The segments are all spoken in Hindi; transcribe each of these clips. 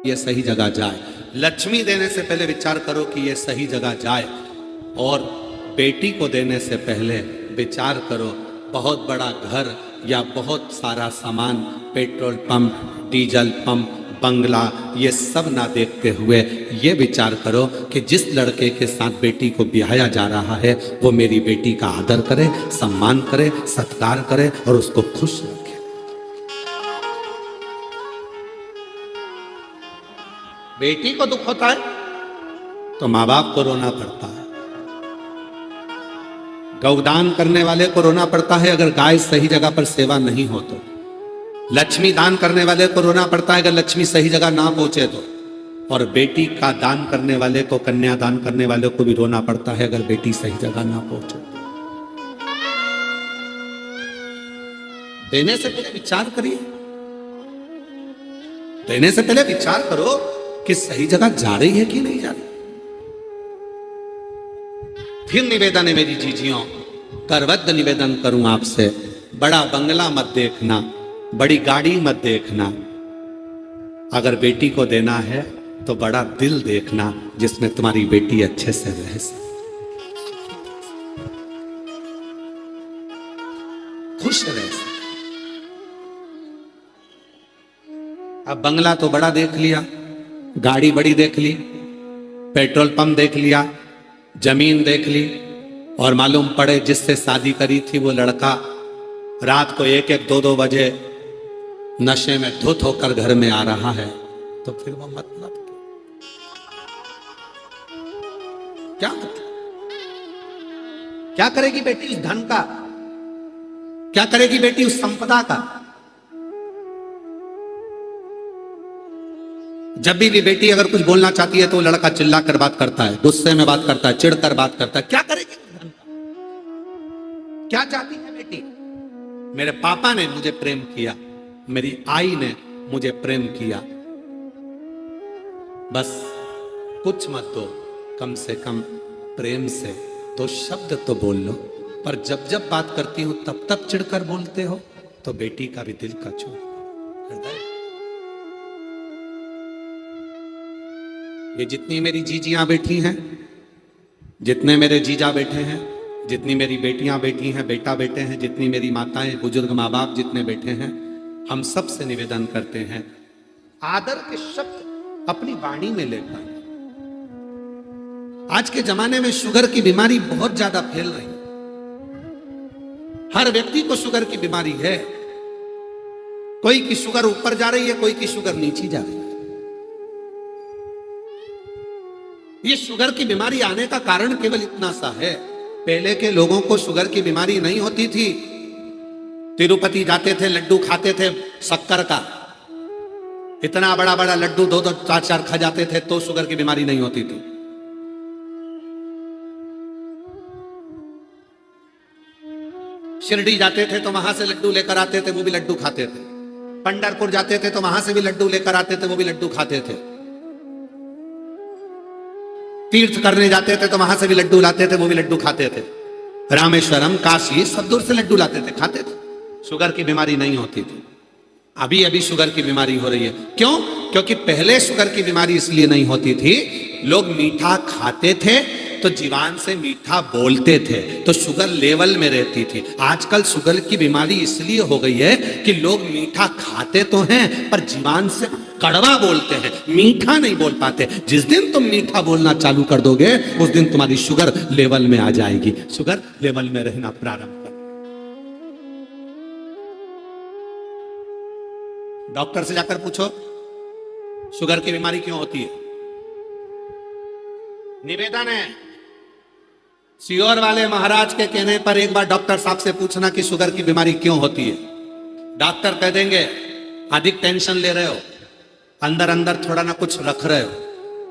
ये सही जगह जाए। लक्ष्मी देने से पहले विचार करो कि ये सही जगह जाए, और बेटी को देने से पहले विचार करो बहुत बड़ा घर या बहुत सारा सामान, पेट्रोल पंप, डीजल पंप, बंगला, ये सब ना देखते हुए ये विचार करो कि जिस लड़के के साथ बेटी को ब्याया जा रहा है वो मेरी बेटी का आदर करे, सम्मान करे, सत्कार करे और उसको खुश रखे। बेटी को दुख होता है तो माँ बाप को रोना पड़ता है, गौदान करने वाले को रोना पड़ता है अगर गाय सही जगह पर सेवा नहीं हो तो, लक्ष्मी दान करने वाले को रोना पड़ता है अगर लक्ष्मी सही जगह ना पहुंचे तो, और बेटी का दान करने वाले को, कन्या दान करने वाले को भी रोना पड़ता है अगर बेटी सही जगह ना पहुंचे तो। देने से पहले विचार करिए, देने से पहले विचार करो कि सही जगह जा रही है कि नहीं जा रही। फिर निवेदन है मेरी जीजियों, करवद्ध निवेदन करूं आपसे, बड़ा बंगला मत देखना, बड़ी गाड़ी मत देखना, अगर बेटी को देना है तो बड़ा दिल देखना जिसमें तुम्हारी बेटी अच्छे से रह सके, खुश रह सके। अब बंगला तो बड़ा देख लिया, गाड़ी बड़ी देख ली, पेट्रोल पंप देख लिया, जमीन देख ली, और मालूम पड़े जिससे शादी करी थी वो लड़का रात को 1-1, 2-2 बजे नशे में धुत होकर घर में आ रहा है, तो फिर वो मतलब क्या क्या करेगी बेटी उस धन का, क्या करेगी बेटी उस संपदा का। जब भी बेटी अगर कुछ बोलना चाहती है तो वो लड़का चिल्ला कर बात करता है, गुस्से में बात करता है, चिढ़कर बात करता है। क्या करेगी धन का? क्या चाहती है बेटी? मेरे पापा ने मुझे प्रेम किया, मेरी आई ने मुझे प्रेम किया, बस कुछ मत दो, कम से कम प्रेम से 2 शब्द तो बोल लो। पर जब जब बात करती हूं तब तब चिढ़कर बोलते हो, तो बेटी का भी दिल का छू हृदय। ये जितनी मेरी जीजियां बैठी हैं, जितने मेरे जीजा बैठे हैं, जितनी मेरी बेटियां बैठी हैं, बेटा बेटे हैं, जितनी मेरी माताएं, बुजुर्ग माँ बाप जितने बैठे हैं, हम सब से निवेदन करते हैं आदर के शब्द अपनी वाणी में लेकर। आज के जमाने में शुगर की बीमारी बहुत ज्यादा फैल रही है, हर व्यक्ति को शुगर की बीमारी है, कोई की शुगर ऊपर जा रही है, कोई की शुगर नीचे जा रही है। ये शुगर की बीमारी आने का कारण केवल इतना सा है, पहले के लोगों को शुगर की बीमारी नहीं होती थी, तिरुपति जाते थे, लड्डू खाते थे शक्कर का, इतना बड़ा बड़ा लड्डू 2-2, 4-4 खा जाते थे तो शुगर की बीमारी नहीं होती थी। शिरडी जाते थे तो वहां से लड्डू लेकर आते थे, वो भी लड्डू खाते थे। पंढरपुर जाते थे तो वहां से भी लड्डू लेकर आते थे, वो भी लड्डू खाते थे। तीर्थ करने जाते थे तो वहां से भी लड्डू लाते थे, वो भी लड्डू खाते थे। रामेश्वरम, काशी, सब दूर से लड्डू लाते थे, खाते थे, शुगर की बीमारी नहीं होती थी। अभी अभी शुगर की बीमारी हो रही है, क्यों? क्योंकि पहले शुगर की बीमारी इसलिए नहीं होती थी, लोग मीठा खाते थे तो जीवान से मीठा बोलते थे तो शुगर लेवल में रहती थी। आजकल शुगर की बीमारी इसलिए हो गई है कि लोग मीठा खाते तो हैं पर जीवान से कड़वा बोलते हैं, मीठा नहीं बोल पाते। जिस दिन तुम मीठा बोलना चालू कर दोगे उस दिन तुम्हारी शुगर लेवल में आ जाएगी, शुगर लेवल में रहना प्रारंभ कर। डॉक्टर से जाकर पूछो शुगर की बीमारी क्यों होती है। निवेदन है सीहोर वाले महाराज के कहने पर एक बार डॉक्टर साहब से पूछना कि शुगर की बीमारी क्यों होती है। डॉक्टर कह देंगे अधिक टेंशन ले रहे हो, अंदर अंदर थोड़ा ना कुछ रख रहे हो,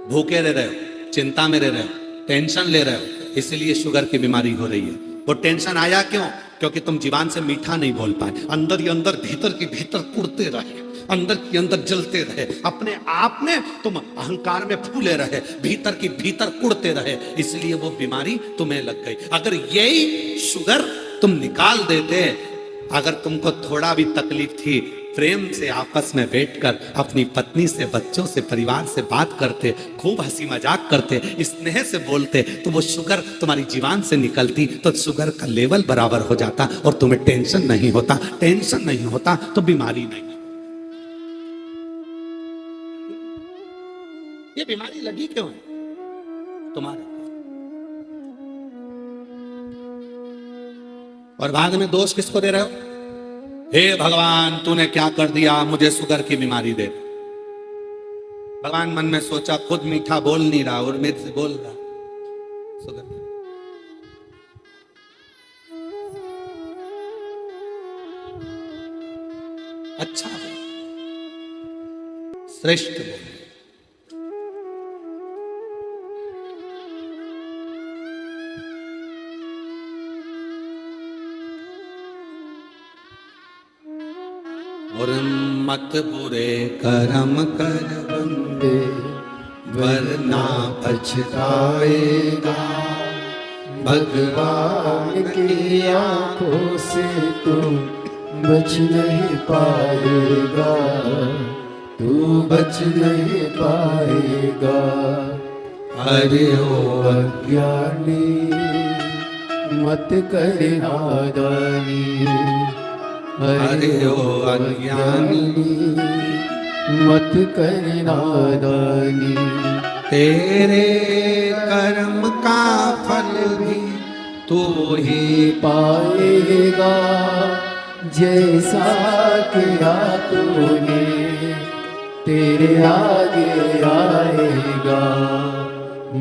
भूखे रह रहे हो, चिंता में रह रहे हो, टेंशन ले रहे हो, इसलिए शुगर की बीमारी हो रही है। वो टेंशन आया क्यों? क्योंकि तुम जीवान से मीठा नहीं बोल पाए, अंदर ही अंदर, भीतर की भीतर कुड़ते रहे, अंदर की अंदर जलते रहे, अपने आप में तुम अहंकार में फूले रहे, भीतर की भीतर कुड़ते रहे, इसलिए वो बीमारी तुम्हें लग गई। अगर यही शुगर तुम निकाल देते, अगर तुमको थोड़ा भी तकलीफ थी प्रेम से आपस में बैठकर अपनी पत्नी से, बच्चों से, परिवार से बात करते, खूब हंसी मजाक करते, स्नेह से बोलते, तो वो शुगर तुम्हारी जीवान से निकलती तो शुगर का लेवल बराबर हो जाता और तुम्हें टेंशन नहीं होता। टेंशन नहीं होता तो बीमारी नहीं। ये बीमारी लगी क्यों है तुम्हारे? और बाद में दोष किसको दे रहे हो? हे भगवान, तूने क्या कर दिया, मुझे शुगर की बीमारी दे। भगवान मन में सोचा, खुद मीठा बोल नहीं रहा और मेरे से बोल रहा शुगर। अच्छा बोल, श्रेष्ठ बोल। और मत बुरे कर्म कर बंदे, वरना पछताएगा। भगवान की आंखों से तू बच नहीं पाएगा, तू बच नहीं पाएगा। अरे ओ अज्ञानी, मत कर नादानी। अरे ओ अज्ञानी, मत कर नादानी। तेरे कर्म का फल भी तू ही पाएगा, जैसा किया तूने तेरे आगे आएगा।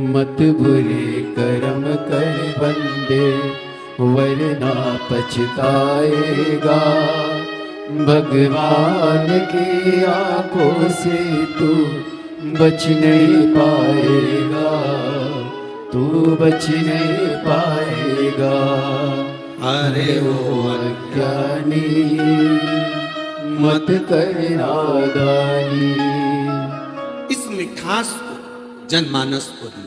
मत बुरे कर्म कर बंदे, वरना पछताएगा। भगवान की आंखों से तू बच नहीं पाएगा, तू बच नहीं पाएगा। अरे ओ अज्ञानी, मत कर नादानी। इस मिठास को जनमानस को दीजिए।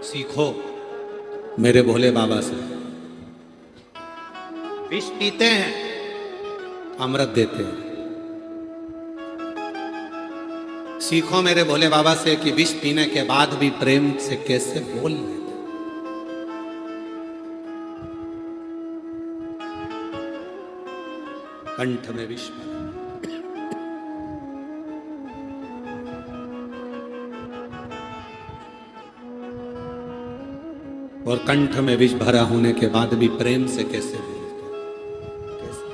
सीखो मेरे भोले बाबा से। विष पीते हैं, अमृत देते हैं। सीखो मेरे भोले बाबा से कि विष पीने के बाद भी प्रेम से कैसे बोल लेते। कंठ में विष भरा, और कंठ में विष भरा होने के बाद भी प्रेम से कैसे बोलते। कैसे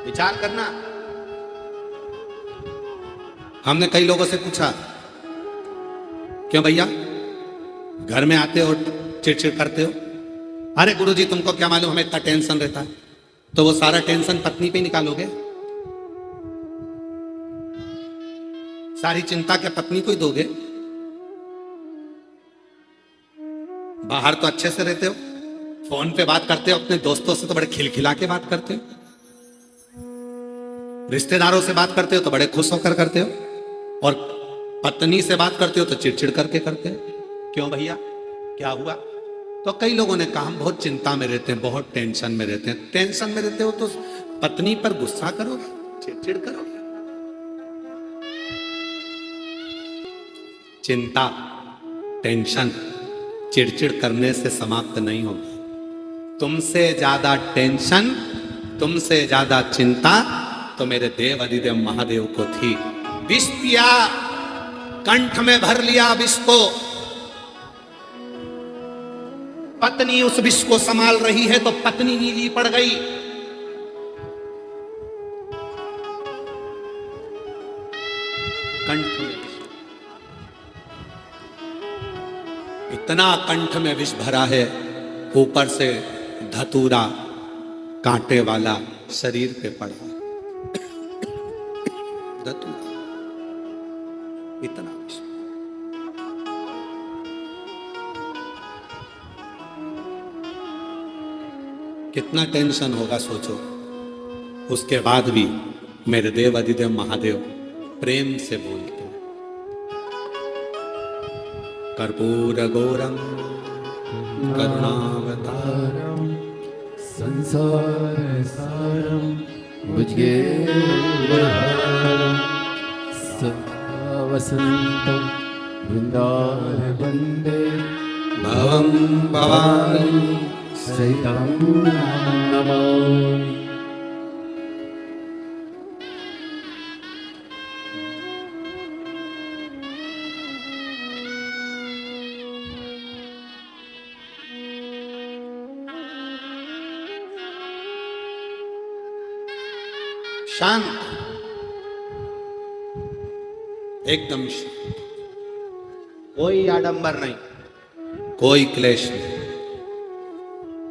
विचार करना। हमने कई लोगों से पूछा, क्यों भैया घर में आते हो चिड़चिड़ करते हो? अरे गुरुजी तुमको क्या मालूम हमें इतना टेंशन रहता है। तो वो सारा टेंशन पत्नी पे निकालोगे? सारी चिंता क्या पत्नी को ही दोगे? बाहर तो अच्छे से रहते हो, फोन पे बात करते हो, अपने दोस्तों से तो बड़े खिलखिला के बात करते हो, रिश्तेदारों से बात करते हो तो बड़े खुश होकर करते हो, और पत्नी से बात करते हो तो चिड़चिड़ करके करते हो। क्यों भैया क्या हुआ? तो कई लोगों ने कहा हम बहुत चिंता में रहते हैं, बहुत टेंशन में रहते हैं। टेंशन में रहते हो तो पत्नी पर गुस्सा करोगे, चिड़चिड़ करोगे? चिंता, टेंशन चिड़चिड़ करने से समाप्त नहीं होगी। तुमसे ज्यादा टेंशन, तुमसे ज्यादा चिंता तो मेरे देव अधिदेव महादेव को थी। विष पिया, कंठ में भर लिया विष को, पत्नी उस विष को संभाल रही है तो पत्नी नीली पड़ गई। कंठ में इतना कंठ में विष भरा है, ऊपर से धतूरा कांटे वाला शरीर पे पड़ा है। धतूरा इतना विष। कितना टेंशन होगा सोचो। उसके बाद भी मेरे देव अधिदेव महादेव प्रेम से बोलते हैं। कर्पूरगौरम करुणावतारम संसार सारम भुजगेन्द्रहारम सदा वसंतम वृंदार वंदे भवं भवानी सहितं नमामि। शांत, एकदम शांत, कोई आडंबर नहीं, कोई क्लेश नहीं।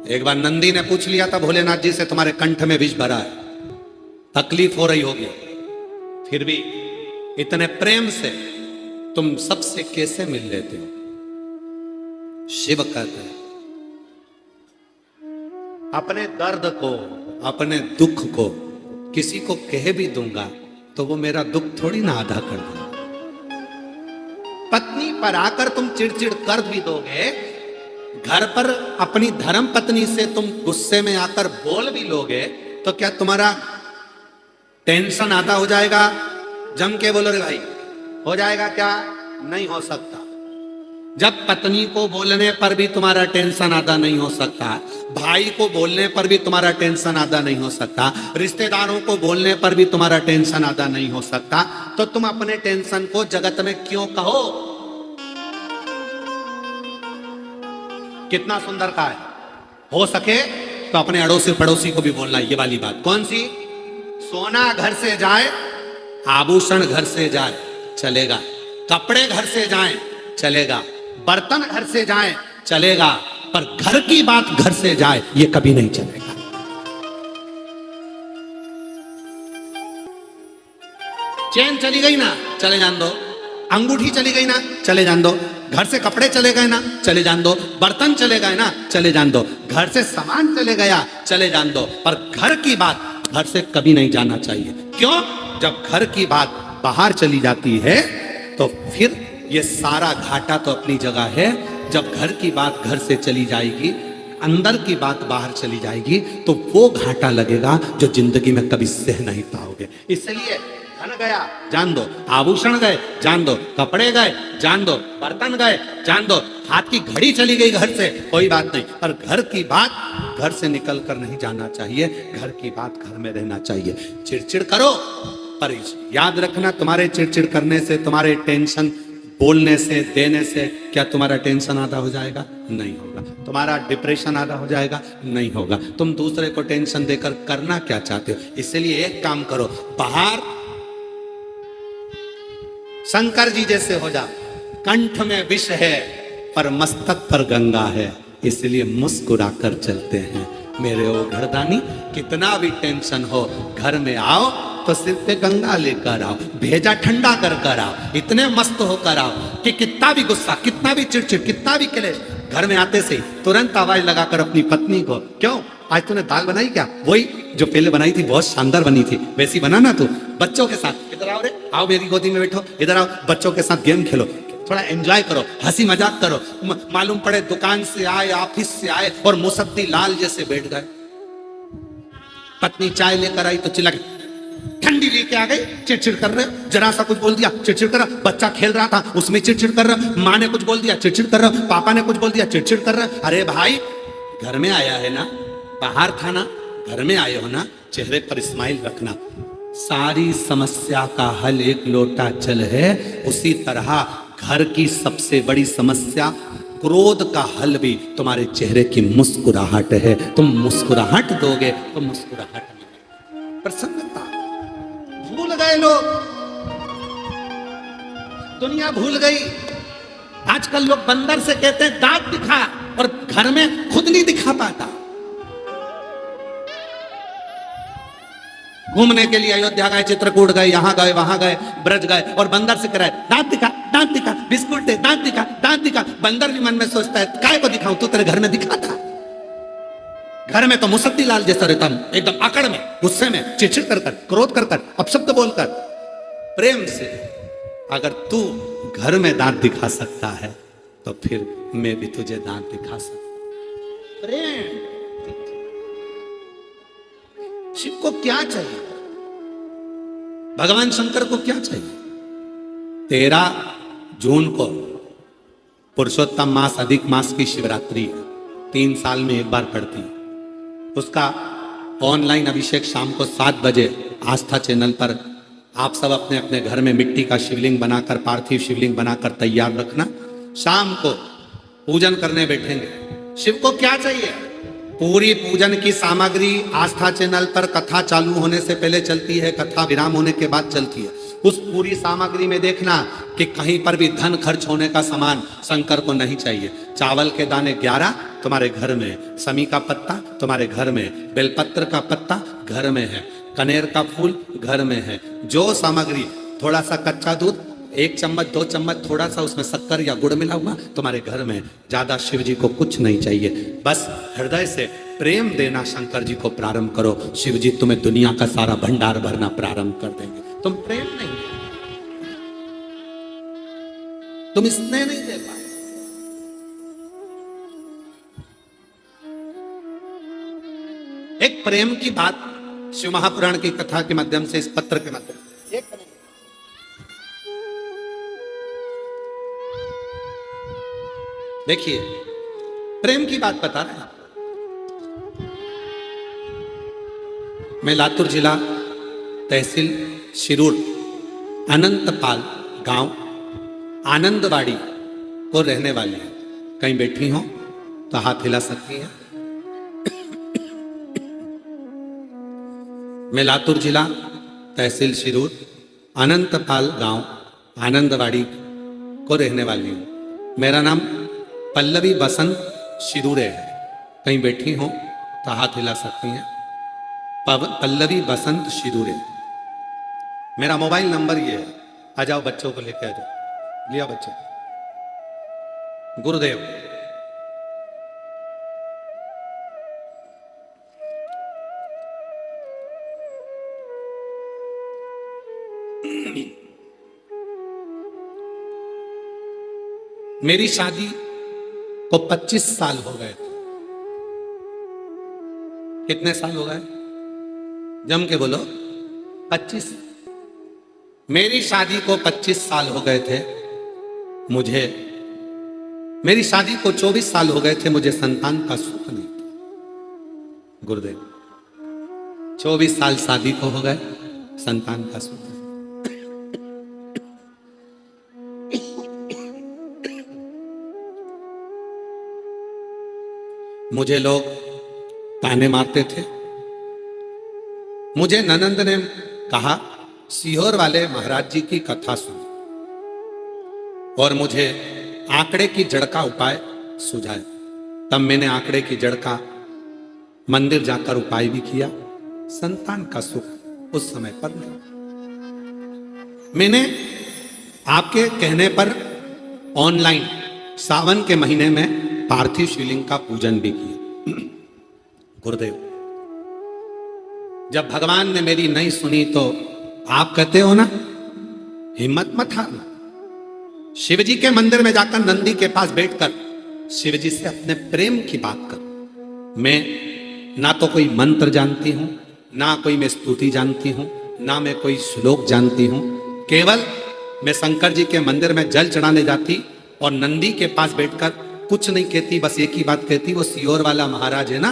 एक बार नंदी ने पूछ लिया था भोलेनाथ जी से, तुम्हारे कंठ में विष भरा है, तकलीफ हो रही होगी, फिर भी इतने प्रेम से तुम सबसे कैसे मिल लेते हो? शिव कहते हैं अपने दर्द को, अपने दुख को किसी को कह भी दूंगा तो वो मेरा दुख थोड़ी ना आधा कर देगा। पत्नी पर आकर तुम चिड़चिड़ कर भी दोगे, घर पर अपनी धर्म पत्नी से तुम गुस्से में आकर बोल भी लोगे, तो क्या तुम्हारा टेंशन आधा हो जाएगा? जम के बोलो रे भाई, हो जाएगा क्या? नहीं हो सकता। जब पत्नी को बोलने पर भी तुम्हारा टेंशन आधा नहीं हो सकता, भाई को बोलने पर भी तुम्हारा टेंशन आधा नहीं हो सकता, रिश्तेदारों को बोलने पर भी तुम्हारा टेंशन आधा नहीं हो सकता, तो तुम अपने टेंशन को जगत में क्यों कहो? कितना सुंदर कहा है। हो सके तो अपने अड़ोसी पड़ोसी को भी बोलना ये वाली बात। कौन सी? सोना घर से जाए, आभूषण घर से जाए चलेगा, कपड़े घर से जाए चलेगा, बर्तन घर से जाए चलेगा, पर घर की बात घर से जाए ये कभी नहीं चलेगा। चेन चली गई ना, चले जान दो। अंगूठी चली गई ना, चले जान दो। घर से कपड़े चले गए ना, चले जान दो। बर्तन चले गए ना, चले जान दो। घर से सामान चले गया, चले जान दो, पर घर की बात घर से कभी नहीं जाना चाहिए। क्यों? जब घर की बात बाहर चली जाती है तो फिर ये सारा घाटा तो अपनी जगह है। जब घर की बात घर से चली जाएगी, अंदर की बात बाहर चली जाएगी, तो वो घाटा लगेगा जो जिंदगी में कभी सह नहीं पाओगे। इसलिए धन गया जान दो, आभूषण गए जान दो, कपड़े गए जान दो, बर्तन गए जान दो, हाथ की घड़ी चली गई घर से कोई बात नहीं, पर घर की बात घर से निकल कर नहीं जाना चाहिए। घर की बात घर में रहना चाहिए। चिड़चिड़ करो, पर याद रखना, तुम्हारे चिड़चिड़ करने से, तुम्हारे टेंशन बोलने से, देने से क्या तुम्हारा टेंशन आधा हो जाएगा? नहीं होगा। तुम्हारा डिप्रेशन आधा हो जाएगा? नहीं होगा। तुम दूसरे को टेंशन देकर करना क्या चाहते हो? इसलिए एक काम करो, बाहर शंकर जी जैसे हो जा। कंठ में विष है पर मस्तक पर गंगा है, इसलिए मुस्कुराकर चलते हैं। मेरे ओ घरदानी, कितना भी टेंशन हो, घर में आओ तो सिर पे गंगा लेकर आओ, भेजा ठंडा कर कर आओ, इतने मस्त होकर आओ कि कितना भी गुस्सा, कितना भी चिड़चिड़, कितना भी क्लेश, घर में आते से तुरंत आवाज लगाकर अपनी पत्नी को, क्यों आज तूने दाल बनाई क्या? वही जो पहले बनाई थी, बहुत शानदार बनी थी, वैसी बनाना तू। बच्चों के साथ, इधर आओ रे, आओ मेरी गोदी में बैठो, इधर आओ, बच्चों के साथ गेम खेलो, थोड़ा एंजॉय करो, हंसी मजाक करो। मालूम पड़े दुकान से आए, ऑफिस से आए और मुसद्दी लाल जैसे बैठ गए। पत्नी चाय लेकर आई तो चिल्ला के, ठंडी लेके आ गई, चिड़चिड़ कर रहे हो, जरा सा कुछ बोल दिया चिड़चिड़ कर रहा, बच्चा खेल रहा था उसमें चिड़चिड़ कर रहा, माँ ने कुछ बोल दिया चिड़चिड़ कर रहा, पापा ने कुछ बोल दिया चिड़चिड़ कर रहा। अरे भाई, घर में आया है ना, बाहर था ना, घर में आए हो ना, चेहरे पर स्माइल रखना। सारी समस्या का हल एक लोटा जल है, उसी तरह घर की सबसे बड़ी समस्या क्रोध का हल भी तुम्हारे चेहरे की मुस्कुराहट है। तुम मुस्कुराहट दोगे तो मुस्कुराहट मिलेगी, प्रसन्नता। भूल गए लोग, दुनिया भूल गई। आजकल लोग बंदर से कहते हैं दांत दिखा, और घर में खुद नहीं दिखा पाता। घूमने के लिए अयोध्या गए, चित्रकूट गए, यहां गए, वहां गए, ब्रज गए, और बंदर से कराए दांत दिखा, दांत दिखा, बिस्कुट दे, दांत दिखा, दांत दिखा। बंदर भी मन में सोचता है काय को दिखाऊं, तू तेरे घर में दिखा था। घर में तो मुसद्दी लाल जैसा रहता हूं, एकदम अकड़ में, गुस्से में, चिड़चिड़ कर कर, क्रोध कर कर, अपशब्द बोलकर। प्रेम से अगर तू घर में दांत दिखा सकता है तो तो फिर मैं भी तुझे दांत दिखा सकता। प्रेम। शिव को क्या चाहिए? भगवान शंकर को क्या चाहिए? 13 जून को पुरुषोत्तम मास अधिक मास की शिवरात्रि है, 3 साल में एक बार पड़ती है। उसका ऑनलाइन अभिषेक शाम को 7 बजे आस्था चैनल पर आप सब अपने अपने घर में मिट्टी का शिवलिंग बनाकर, पार्थिव शिवलिंग बनाकर तैयार रखना। शाम को पूजन करने बैठेंगे। शिव को क्या चाहिए? पूरी पूजन की सामग्री आस्था चैनल पर कथा चालू होने से पहले चलती है, कथा विराम होने के बाद चलती है। उस पूरी सामग्री में देखना कि कहीं पर भी धन खर्च होने का सामान शंकर को नहीं चाहिए। चावल के दाने 11 तुम्हारे घर में, समी का पत्ता तुम्हारे घर में, बेलपत्र का पत्ता घर में है, कनेर का फूल घर में है। जो सामग्री, थोड़ा सा कच्चा दूध, 1 चम्मच 2 चम्मच, थोड़ा सा उसमें शक्कर या गुड़ मिला हुआ तुम्हारे घर में। ज्यादा शिव जी को कुछ नहीं चाहिए, बस हृदय से प्रेम देना शंकर जी को प्रारंभ करो। शिव जी तुम्हें दुनिया का सारा भंडार भरना प्रारंभ कर देंगे। तुम प्रेम नहीं, तुम स्नेह नहीं दे पाए। एक प्रेम की बात शिव महापुराण की कथा के माध्यम से, इस पत्र के माध्यम से देखिए, प्रेम की बात बता रहे हैं। मैं लातूर जिला तहसील शिरूर अनंतपाल गांव आनंदवाड़ी को रहने वाली है। कहीं बैठी हो तो हाथ हिला सकती है। मैं लातूर जिला तहसील शिरूर अनंतपाल गांव आनंदवाड़ी को रहने वाली हूं। मेरा नाम पल्लवी बसंत शिरूरे है। कहीं बैठी हो तो हाथ हिला सकती हैं। पल्लवी बसंत शिरूरे। मेरा मोबाइल नंबर ये है। आ जाओ, बच्चों को लेकर आ जाओ। लिया बच्चे। गुरुदेव। मेरी शादी को 25 साल हो गए। कितने साल हो गए? जम के बोलो। 25। मेरी शादी को 25 साल हो गए थे। मेरी शादी को 24 साल हो गए थे। मुझे संतान का सुख नहीं था। गुरुदेव, 24 साल शादी को हो गए, संतान का सुख नहीं। मुझे लोग ताने मारते थे। मुझे ननंद ने कहा, सीहोर वाले महाराज जी की कथा सुन, और मुझे आंकड़े की जड़ का उपाय सुझाया। तब मैंने आंकड़े की जड़ का मंदिर जाकर उपाय भी किया। संतान का सुख उस समय पर नहीं। मैंने आपके कहने पर ऑनलाइन सावन के महीने में पार्थिव शिवलिंग का पूजन भी किया। गुरुदेव, जब भगवान ने मेरी नहीं सुनी तो आप कहते हो ना, हिम्मत मत हारना। शिव जी के मंदिर में जाकर नंदी के पास बैठकर शिव जी से अपने प्रेम की बात कर। मैं ना तो कोई मंत्र जानती हूं, ना कोई मैं स्तुति जानती हूं, ना मैं कोई श्लोक जानती हूं। केवल मैं शंकर जी के मंदिर में जल चढ़ाने जाती और नंदी के पास बैठकर कुछ नहीं कहती, बस एक ही बात कहती, वो सीहोर वाला महाराज है ना,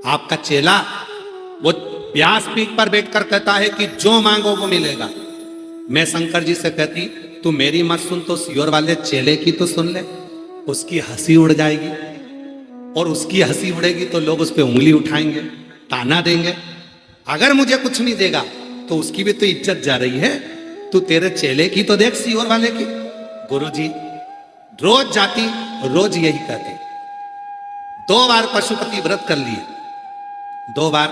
आपका चेला, वो व्यास पीठ पर बैठकर कहता है कि जो मांगो वो मिलेगा। मैं शंकर जी से कहती, तू मेरी मत सुन तो सीहोर वाले चेले की तो सुन ले। उसकी हंसी उड़ जाएगी, और उसकी हंसी उड़ेगी तो लोग उस पर उंगली उठाएंगे, ताना देंगे। अगर मुझे कुछ नहीं देगा तो उसकी भी तो इज्जत जा रही है। तू तेरे चेले की तो देख, सीहोर वाले की। गुरुजी रोज जाती, रोज यही कहती। 2 बार पशुपति व्रत कर लिए, 2 बार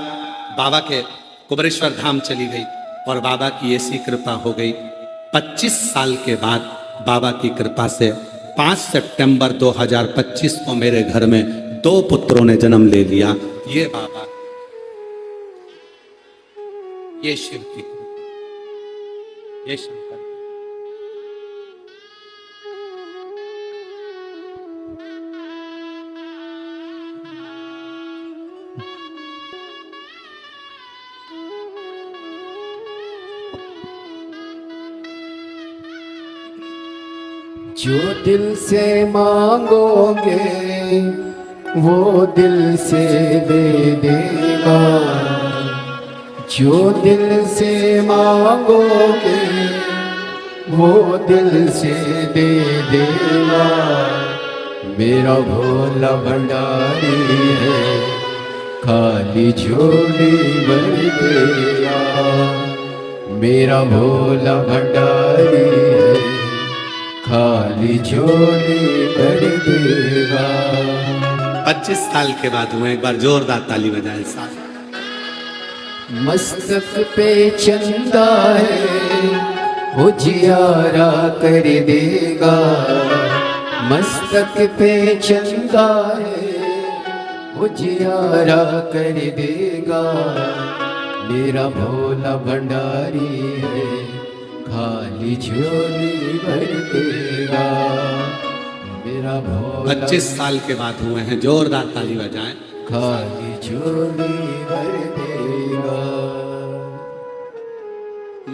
बाबा के कुबरेश्वर धाम चली गई, और बाबा की ऐसी कृपा हो गई। 25 साल के बाद बाबा की कृपा से 5 सितंबर 2025 को मेरे घर में 2 पुत्रों ने जन्म ले लिया। ये बाबा, ये शिव की कृपा, ये शंकर। जो दिल से मांगोगे वो दिल से दे देगा, जो दिल से मांगोगे वो दिल से दे देगा। मेरा भोला भंडारी है, खाली झोली भर देगा। मेरा भोला भंडारी है, खाली झोली भर देगा। 25 साल के बाद हुए, एक बार जोरदार ताली बजाएं साथ। मस्तक पे चंदा है वो जियारा कर देगा, मस्तक पे चंदा है वो जियारा कर देगा। मेरा भोला भंडारी है, खाली झोली भर देगा। मेरा भोला 25 साल के बाद हुए हैं, जोरदार ताली बजाएं। खाली झोली भर देगा।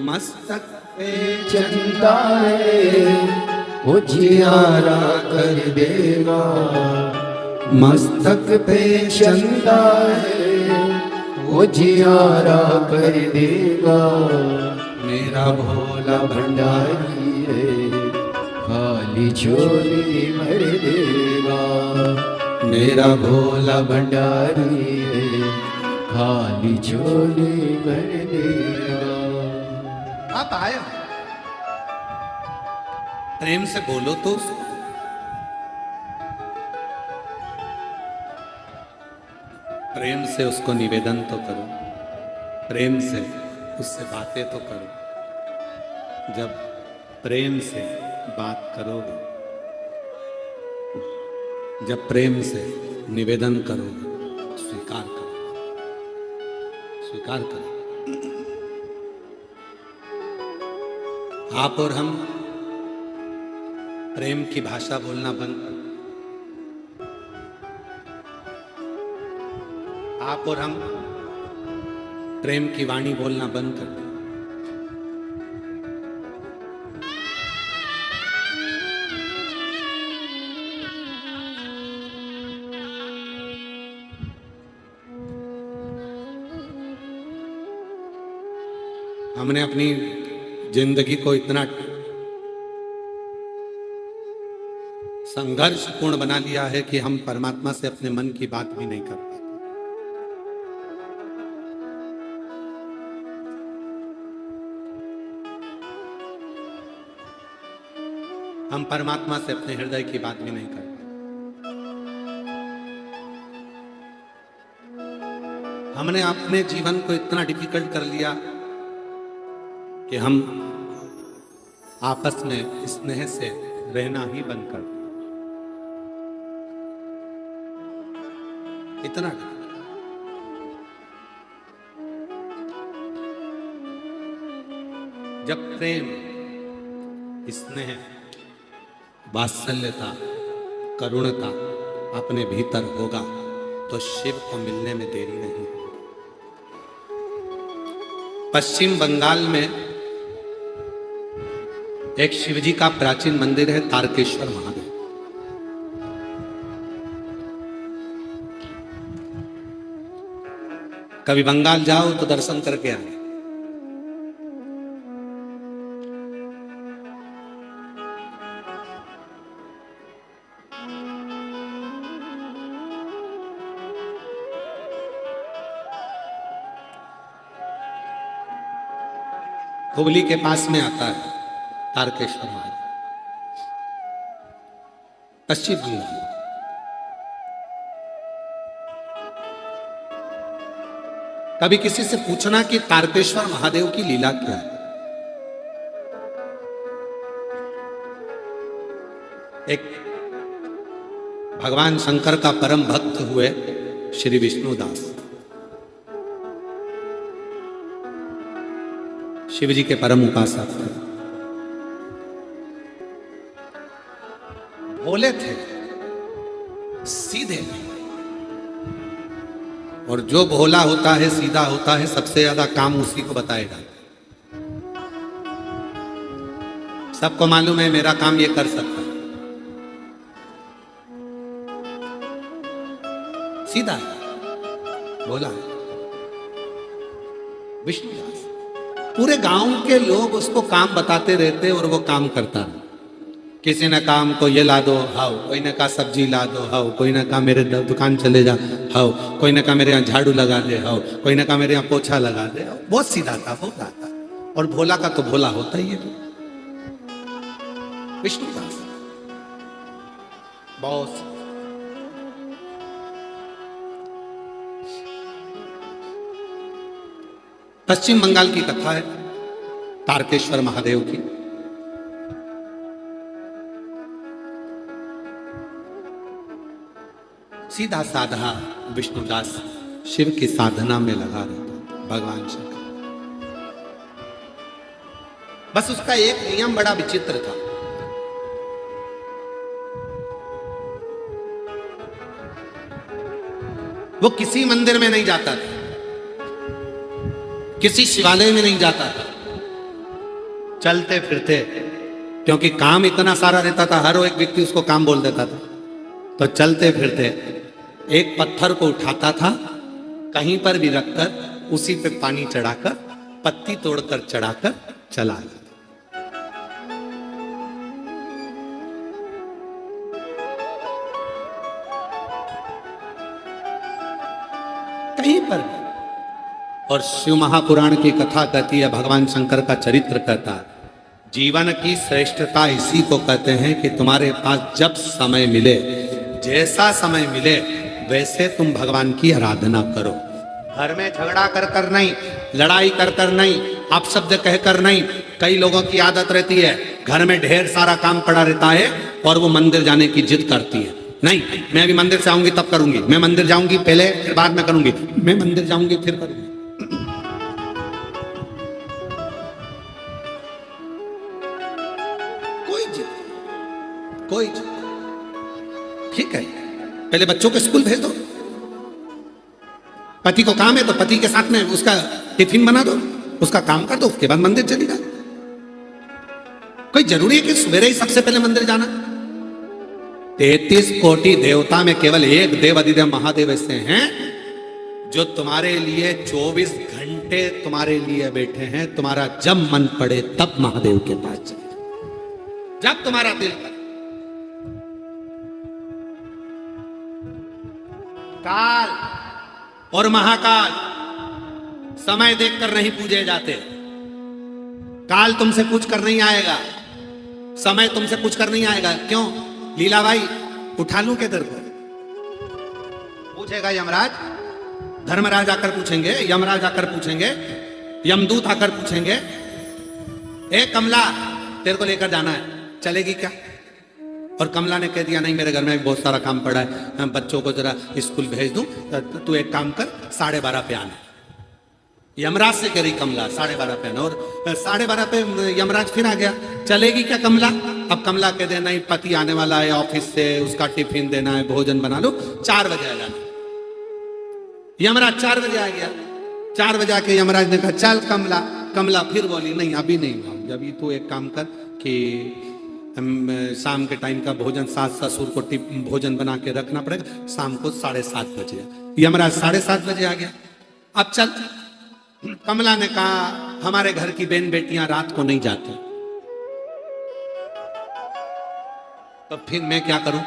मस्तक पे चंदा है वो जियारा कर देगा, मस्तक पे चंदा है वो जियारा कर देगा। मेरा भोला भंडारी है, खाली झोली भर देगा। मेरा भोला भंडारी है, खाली झोली भर देगा। आप आए हो, प्रेम से बोलो तो उसको। प्रेम से उसको निवेदन तो करो, प्रेम से उससे बातें तो करो। जब प्रेम से बात करोगे, जब प्रेम से निवेदन करोगे, स्वीकार करो, स्वीकार करो। आप और हम प्रेम की भाषा बोलना बंद करो। आप और हम प्रेम की वाणी बोलना बंद कर दें। हमने अपनी जिंदगी को इतना संघर्षपूर्ण बना लिया है कि हम परमात्मा से अपने मन की बात भी नहीं कर पाते। हम परमात्मा से अपने हृदय की बात भी नहीं कर पाते। हमने अपने जीवन को इतना डिफिकल्ट कर लिया कि हम आपस में स्नेह से रहना ही बंद कर दिया। इतना जब प्रेम, स्नेह, वात्सल्यता, करुणता अपने भीतर होगा तो शिव को मिलने में देरी नहीं होगी। पश्चिम बंगाल में एक शिवजी का प्राचीन मंदिर है, तारकेश्वर महादेव। कभी बंगाल जाओ तो दर्शन करके आए। हुबली के पास में आता है तारकेश्वर महादेव, पश्चिम बंगाल। कभी किसी से पूछना कि तारकेश्वर महादेव की लीला क्या है। एक भगवान शंकर का परम भक्त हुए श्री विष्णुदास, शिव जी के परम उपासक थे, भोले थे, सीधे। और जो भोला होता है, सीधा होता है, सबसे ज्यादा काम उसी को बताएगा। सबको मालूम है मेरा काम ये कर सकता है, सीधा है, बोला है विष्णुदास। पूरे गांव के लोग उसको काम बताते रहते और वो काम करता है। किसी ने काम को ये ला दो, हाउ, कोई ने कहा सब्जी ला दो, हाउ, कोई ने कहा मेरे दुकान चले जा, हाउ, कोई ने कहा मेरे यहाँ झाड़ू लगा दे, हाउ, कोई ने कहा मेरे यहाँ पोछा लगा दे। बहुत सीधा था, भोला था। और भोला का तो भोला होता ही है विष्णुदास, बहुत। पश्चिम बंगाल की कथा है तारकेश्वर महादेव की। सीधा साधा विष्णुदास शिव की साधना में लगा रहता, भगवान शंकर। बस उसका एक नियम बड़ा विचित्र था। वो किसी मंदिर में नहीं जाता था, किसी शिवालय में नहीं जाता था, चलते फिरते, क्योंकि काम इतना सारा रहता था, हर एक व्यक्ति उसको काम बोल देता था, तो चलते फिरते एक पत्थर को उठाता था, कहीं पर भी रखकर उसी पे पानी चढ़ाकर, पत्ती तोड़कर चढ़ाकर चला गया। कहीं पर भी। और शिव महापुराण की कथा कहती है, भगवान शंकर का चरित्र कहता है, जीवन की श्रेष्ठता इसी को कहते हैं कि तुम्हारे पास जब समय मिले, जैसा समय मिले, वैसे तुम भगवान की आराधना करो। घर में झगड़ा कर कर नहीं, लड़ाई कर कर नहीं, आप शब्द कह कर नहीं। कई लोगों की आदत रहती है, घर में ढेर सारा काम पड़ा रहता है और वो मंदिर जाने की जिद करती है। नहीं, मैं अभी मंदिर से आऊंगी तब करूंगी, मैं मंदिर जाऊंगी पहले फिर बाद में करूंगी, मैं मंदिर जाऊंगी फिर करूंगी। कोई ठीक है, पहले बच्चों को स्कूल भेज दो, पति को काम है तो पति के साथ में उसका टिफिन बना दो, उसका काम कर दो, उसके बाद मंदिर चली जाओ। कोई जरूरी है कि सवेरे ही सबसे पहले मंदिर जाना? 33 कोटि देवता में केवल एक देव अधिदेव महादेव ऐसे हैं जो तुम्हारे लिए 24 घंटे तुम्हारे लिए बैठे हैं। तुम्हारा जब मन पड़े तब महादेव के पास चले, जब तुम्हारा दिल करे। काल और महाकाल समय देखकर नहीं पूजे जाते। काल तुमसे पूछ कर नहीं आएगा, समय तुमसे पूछ कर नहीं आएगा। क्यों? लीला भाई उठा लूं के दर पर पूछेगा यमराज, धर्मराज आकर पूछेंगे, यमराज आकर पूछेंगे, यमदूत आकर पूछेंगे, ए कमला तेरे को लेकर जाना है, चलेगी क्या? और कमला ने कह दिया नहीं, मेरे घर में बहुत सारा काम पड़ा है, बच्चों को जरा स्कूल भेज दूं, तू एक काम कर 12:30 पे आना। यमराज से कह रही कमला 12:30 पे आना, और 12:30 पे यमराज फिर आ गया, चलेगी क्या कमला? अब कमला कह दे नहीं, पति आने वाला है ऑफिस से, उसका टिफिन देना है, भोजन बना लो, 4 बजे आ जाना। यमराज 4 बजे आ गया। 4 बजे आके यमराज ने कहा चल कमला। कमला फिर बोली नहीं, अभी नहीं आऊंगी, अभी तू एक काम कर कि शाम के टाइम का भोजन सास ससुर को भोजन बना के रखना पड़ेगा, शाम को 7:30 बजे। यमराज 7:30 बजे आ गया। अब चल। कमला ने कहा हमारे घर की बहन बेटियां रात को नहीं जाती, तो फिर मैं क्या करूं?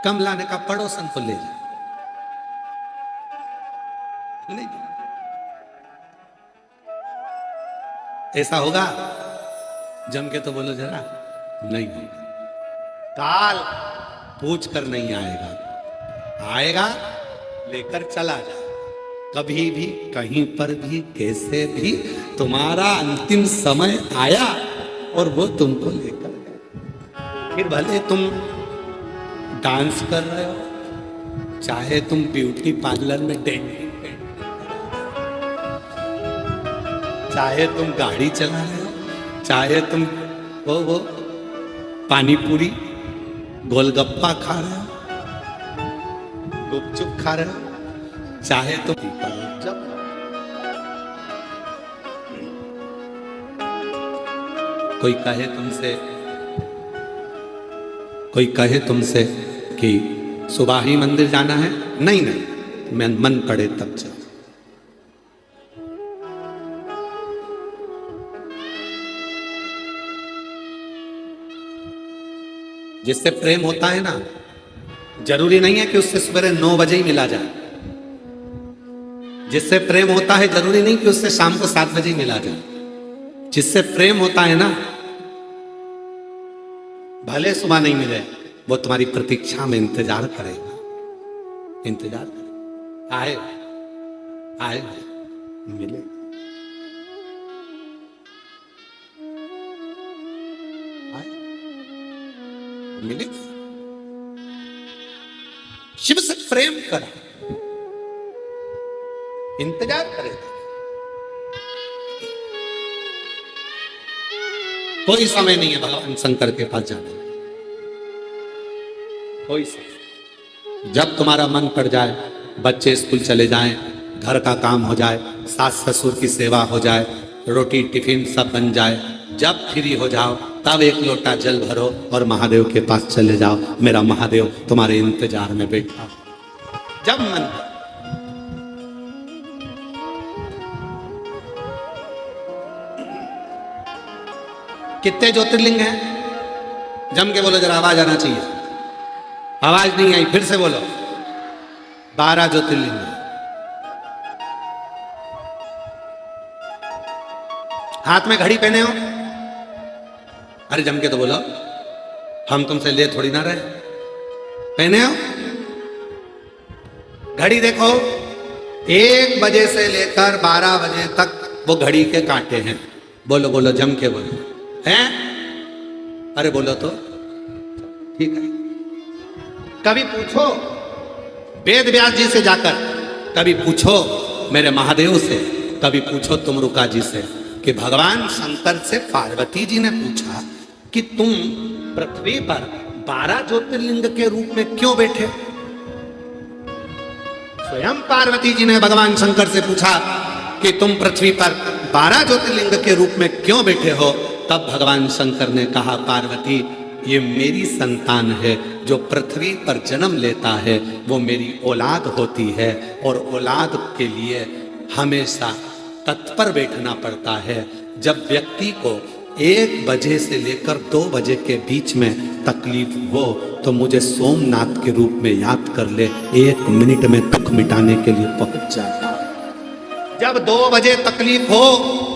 कमला ने कहा पड़ोसन को ले जा। नहीं, ऐसा होगा? जम के तो बोलो जरा, नहीं होगा। काल पूछ कर नहीं आएगा, आएगा लेकर चला जा। कभी भी कहीं पर भी कैसे भी तुम्हारा अंतिम समय आया और वो तुमको लेकर गया। फिर भले तुम डांस कर रहे हो, चाहे तुम ब्यूटी पार्लर में डेंटिंग, चाहे तुम गाड़ी चला रहे हो, चाहे तुम वो पानी पूरी गोलगप्पा खा रहे हो, गुपचुप खा रहे हो, चाहे तो जब कोई कहे तुमसे कि सुबह ही मंदिर जाना है, नहीं नहीं, मन करे तब जाओ। जिससे प्रेम होता है ना, जरूरी नहीं है कि उससे सवेरे 9 बजे ही मिला जाए। जिससे प्रेम होता है जरूरी नहीं कि उससे शाम को 7 बजे ही मिला जाए। जिससे प्रेम होता है ना, भले सुबह नहीं मिले, वो तुम्हारी प्रतीक्षा में इंतजार करेगा, इंतजार करेगा, आए आए मिले। मिले शिव से प्रेम करा, इंतजार करेगा। कोई समय नहीं है भगवान शंकर के पास जाने का, कोई समय। जब तुम्हारा मन कर जाए, बच्चे स्कूल चले जाएं, घर का काम हो जाए, सास ससुर की सेवा हो जाए, रोटी टिफिन सब बन जाए, जब फ्री हो जाओ तब एक लोटा जल भरो और महादेव के पास चले जाओ। मेरा महादेव तुम्हारे इंतजार में बैठा। जब मन कितने ज्योतिर्लिंग हैं? जम के बोलो, जरा आवाज आना चाहिए। आवाज नहीं आई, फिर से बोलो। 12 ज्योतिर्लिंग हैं। हाथ में घड़ी पहने हो? अरे जम के तो बोलो, हम तुमसे ले थोड़ी ना रहे। पहने हो? घड़ी देखो, 1 बजे से लेकर 12 बजे तक वो घड़ी के कांटे हैं। बोलो बोलो, जम के बोलो। हैं? अरे बोलो तो ठीक है। कभी पूछो वेद व्यास जी से जाकर, कभी पूछो मेरे महादेव से, कभी पूछो तुमरुका जी से कि भगवान शंकर से पार्वती जी ने पूछा कि तुम पृथ्वी पर 12 ज्योतिर्लिंग के रूप में क्यों बैठे? स्वयं पार्वती जी ने भगवान शंकर से पूछा कि तुम पृथ्वी पर 12 ज्योतिर्लिंग के रूप में क्यों बैठे हो? तब भगवान शंकर ने कहा, पार्वती ये मेरी संतान है, जो पृथ्वी पर जन्म लेता है वो मेरी औलाद होती है, और औलाद के लिए हमेशा तत्पर बैठना पड़ता है। जब व्यक्ति को 1 बजे से लेकर 2 बजे के बीच में तकलीफ हो तो मुझे सोमनाथ के रूप में याद कर ले, 1 मिनट में दुख मिटाने के लिए पहुंच जाएगा। जब 2 बजे तकलीफ हो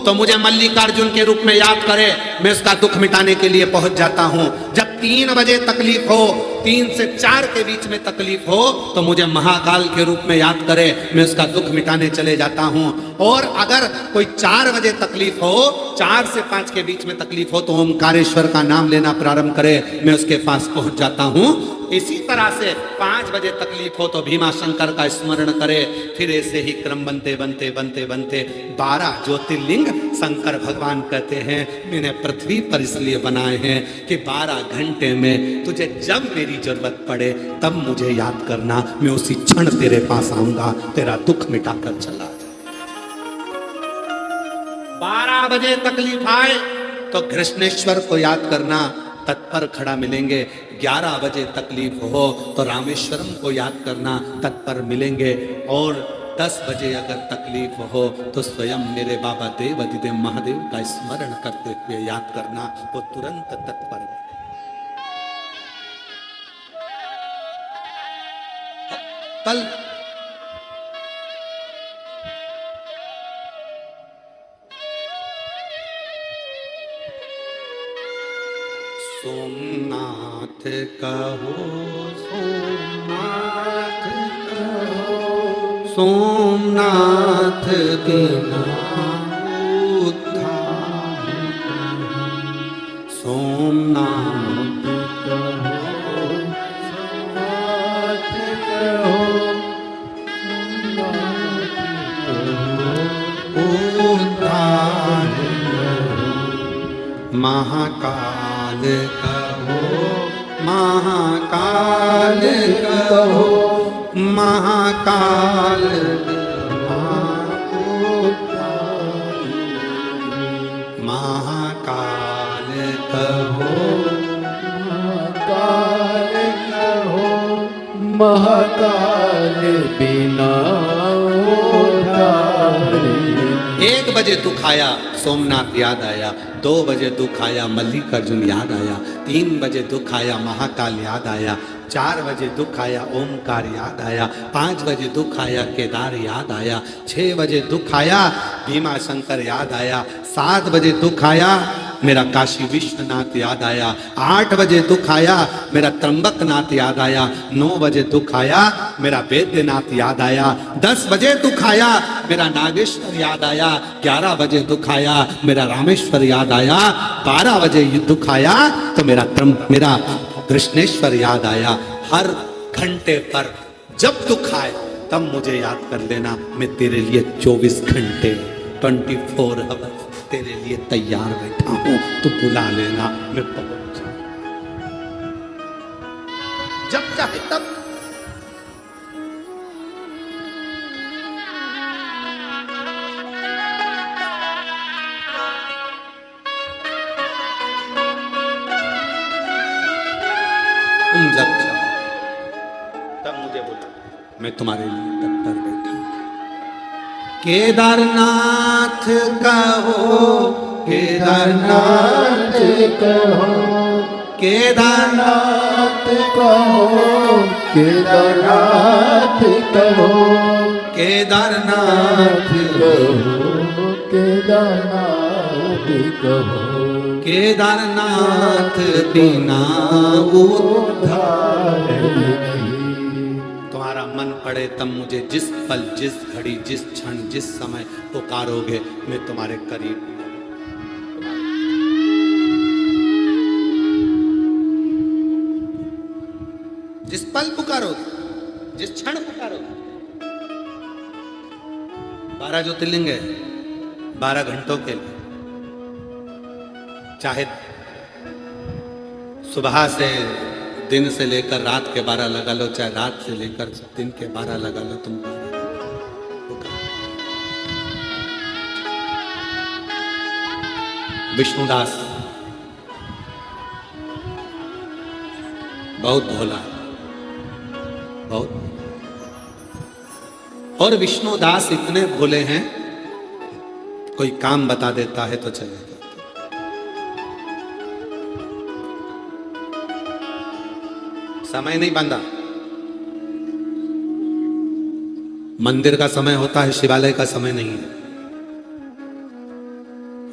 तो मुझे मल्लिकार्जुन के रूप में याद करे, मैं उसका दुख मिटाने के लिए पहुंच जाता हूं। जब 3 बजे तकलीफ हो, 3 से 4 के बीच में तकलीफ हो तो मुझे महाकाल के रूप में याद करे, मैं उसका दुख मिटाने चले जाता हूं। और अगर कोई 4 बजे तकलीफ हो, 4 से 5 के बीच में तकलीफ हो तो ओमकारेश्वर का नाम लेना प्रारंभ करे, मैं उसके पास पहुंच जाता हूं। इसी तरह से 5 बजे तकलीफ हो तो भीमा शंकर का स्मरण करे। फिर ऐसे ही क्रम बनते बनते बनते बनते 12 ज्योतिर्लिंग शंकर भगवान कहते हैं मैंने पृथ्वी पर इसलिए बनाए हैं कि 12 घंटे में तुझे जब मेरी जरूरत पड़े तब मुझे याद करना, मैं उसी क्षण तेरे पास आऊंगा, तेरा दुख मिटाकर चला जाऊंगा। 12 बजे तकलीफ आए तो कृष्णेश्वर को याद करना, तत्पर खड़ा मिलेंगे। 11 बजे तकलीफ हो तो रामेश्वरम को याद करना, तत्पर मिलेंगे। और 10 बजे अगर तकलीफ हो तो स्वयं मेरे बाबा देव अधिदेव महादेव का स्मरण करते हुए याद करना, वो तुरंत तत्पर मिलेंगे। कल सोमनाथ कहो, सोमनाथ कहो, सोमनाथ बिना उद्धार, सोमनाथ कहो, सोमनाथ कहो, उद्धार महाकाल कहो, महाकाल कहो, महाकाल महाकाल कहो, महाकाल कहो, महाकाल बिना बजे दुख आया सोमनाथ याद आया, 2 बजे दुख आया मल्लिकार्जुन याद आया, 3 बजे दुख आया महाकाल याद आया, 4 बजे दुख आया ओमकार याद आया, 5 बजे दुख आया केदार याद आया, 6 बजे दुख आया भीमा शंकर याद आया, 7 बजे दुख आया मेरा काशी विश्वनाथ याद आया, 8 बजे दुख आया मेरा त्र्यंबकनाथ याद आया, 9 बजे दुख आया मेरा वैद्यनाथ याद आया, 10 बजे दुख आया मेरा नागेश्वर याद आया, 11 बजे दुख आया मेरा रामेश्वर याद आया, 12 बजे दुख आया तो मेरा कृष्णेश्वर याद आया। हर घंटे पर जब दुख आए तब मुझे याद कर लेना, मैं तेरे लिए 24 घंटे 24 आवर्स तेरे लिए तैयार बैठा हूं, तू बुला लेना मैं पहुंच जब चाहे तब। तुम जब चाहो तब मुझे बुला, मैं तुम्हारे लिए तत्पर बैठा हूं। केदारनाथ कहो केदारनाथ कहो केदारनाथ कहो केदारनाथ कहो केदारनाथ केदारनाथ कहो केदारनाथ बिना उद्धार नहीं। तुम्हारा मन पड़े तब मुझे जिस पल जिस घड़ी जिस क्षण जिस समय पुकारोगे मैं तुम्हारे करीब हूं। जिस पल पुकारोगे जिस क्षण पुकारोगे। 12 ज्योतिर्लिंग है 12 घंटों के लिए, चाहे सुबह से दिन से लेकर रात के 12 लगा लो, चाहे रात से लेकर दिन के 12 लगा लो, तुम विष्णुदास बहुत भोला है, बहुत। और विष्णुदास इतने भोले हैं, कोई काम बता देता है तो चले जाते। समय नहीं बंधा, मंदिर का समय होता है, शिवालय का समय नहीं है।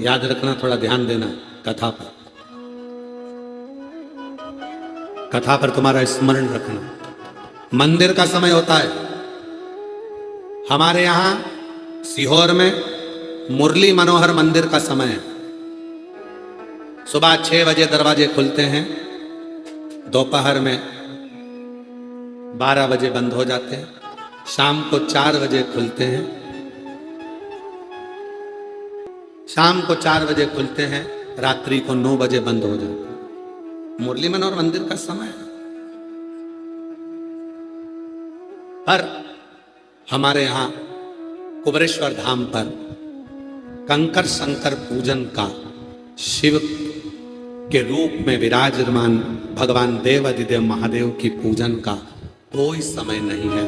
याद रखना, थोड़ा ध्यान देना कथा पर, कथा पर तुम्हारा स्मरण रखना। मंदिर का समय होता है, हमारे यहां सीहोर में मुरली मनोहर मंदिर का समय है। सुबह 6 बजे दरवाजे खुलते हैं, दोपहर में 12 बजे बंद हो जाते हैं, शाम को 4 बजे खुलते हैं, शाम को 4 बजे खुलते हैं, रात्रि को 9 बजे बंद हो जाते हैं। मुरली मनोहर मंदिर का समय है। पर हमारे यहां कुबरेश्वर धाम पर कंकर शंकर पूजन का, शिव के रूप में विराजमान भगवान देवाधिदेव महादेव की पूजन का कोई समय नहीं है।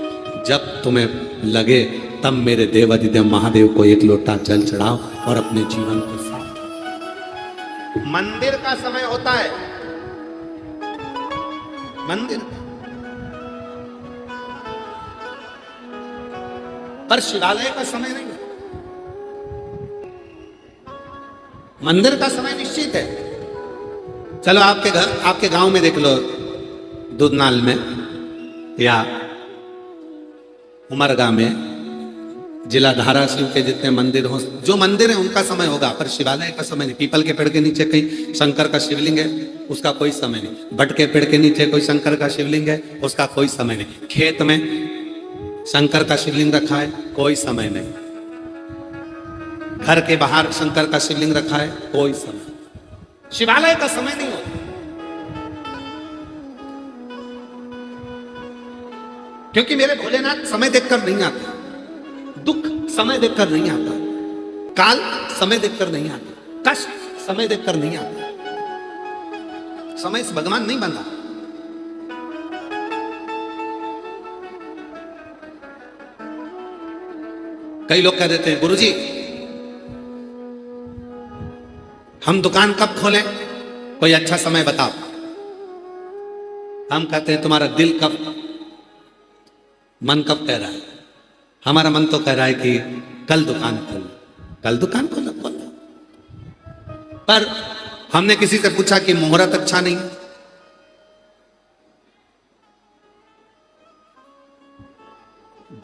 जब तुम्हें लगे तब मेरे देवाधिदेव महादेव को एक लोटा जल चढ़ाओ और अपने जीवन को साफ। मंदिर का समय होता है, मंदिर पर शिवालय का समय नहीं है। मंदिर का समय निश्चित है। चलो आपके घर, आपके गांव में देख लो, दूधनाल में या उमरगा में, जिला धाराशिव के जितने मंदिर हो, जो मंदिर है उनका समय होगा, पर शिवालय का समय नहीं। पीपल के पेड़ के नीचे कहीं शंकर का शिवलिंग है, उसका कोई समय नहीं। बट के पेड़ के नीचे कोई शंकर का शिवलिंग है, उसका कोई समय नहीं। खेत में शंकर का शिवलिंग रखा है, कोई समय नहीं। घर के बाहर शंकर का शिवलिंग रखा है, कोई समय। शिवालय का समय नहीं होता, क्योंकि मेरे भोलेनाथ समय देखकर नहीं आते, दुख समय देखकर नहीं आता, काल समय देखकर नहीं आता, कष्ट समय देखकर नहीं आता। समय से भगवान नहीं बंधा। कई लोग कह देते हैं गुरुजी हम दुकान कब खोलें, कोई अच्छा समय बताओ। हम कहते हैं तुम्हारा दिल कब, मन कब कह रहा है? हमारा मन तो कह रहा है कि कल दुकान खोलो, कल दुकान खोलो खोलो। पर हमने किसी से पूछा कि मुहूर्त अच्छा नहीं,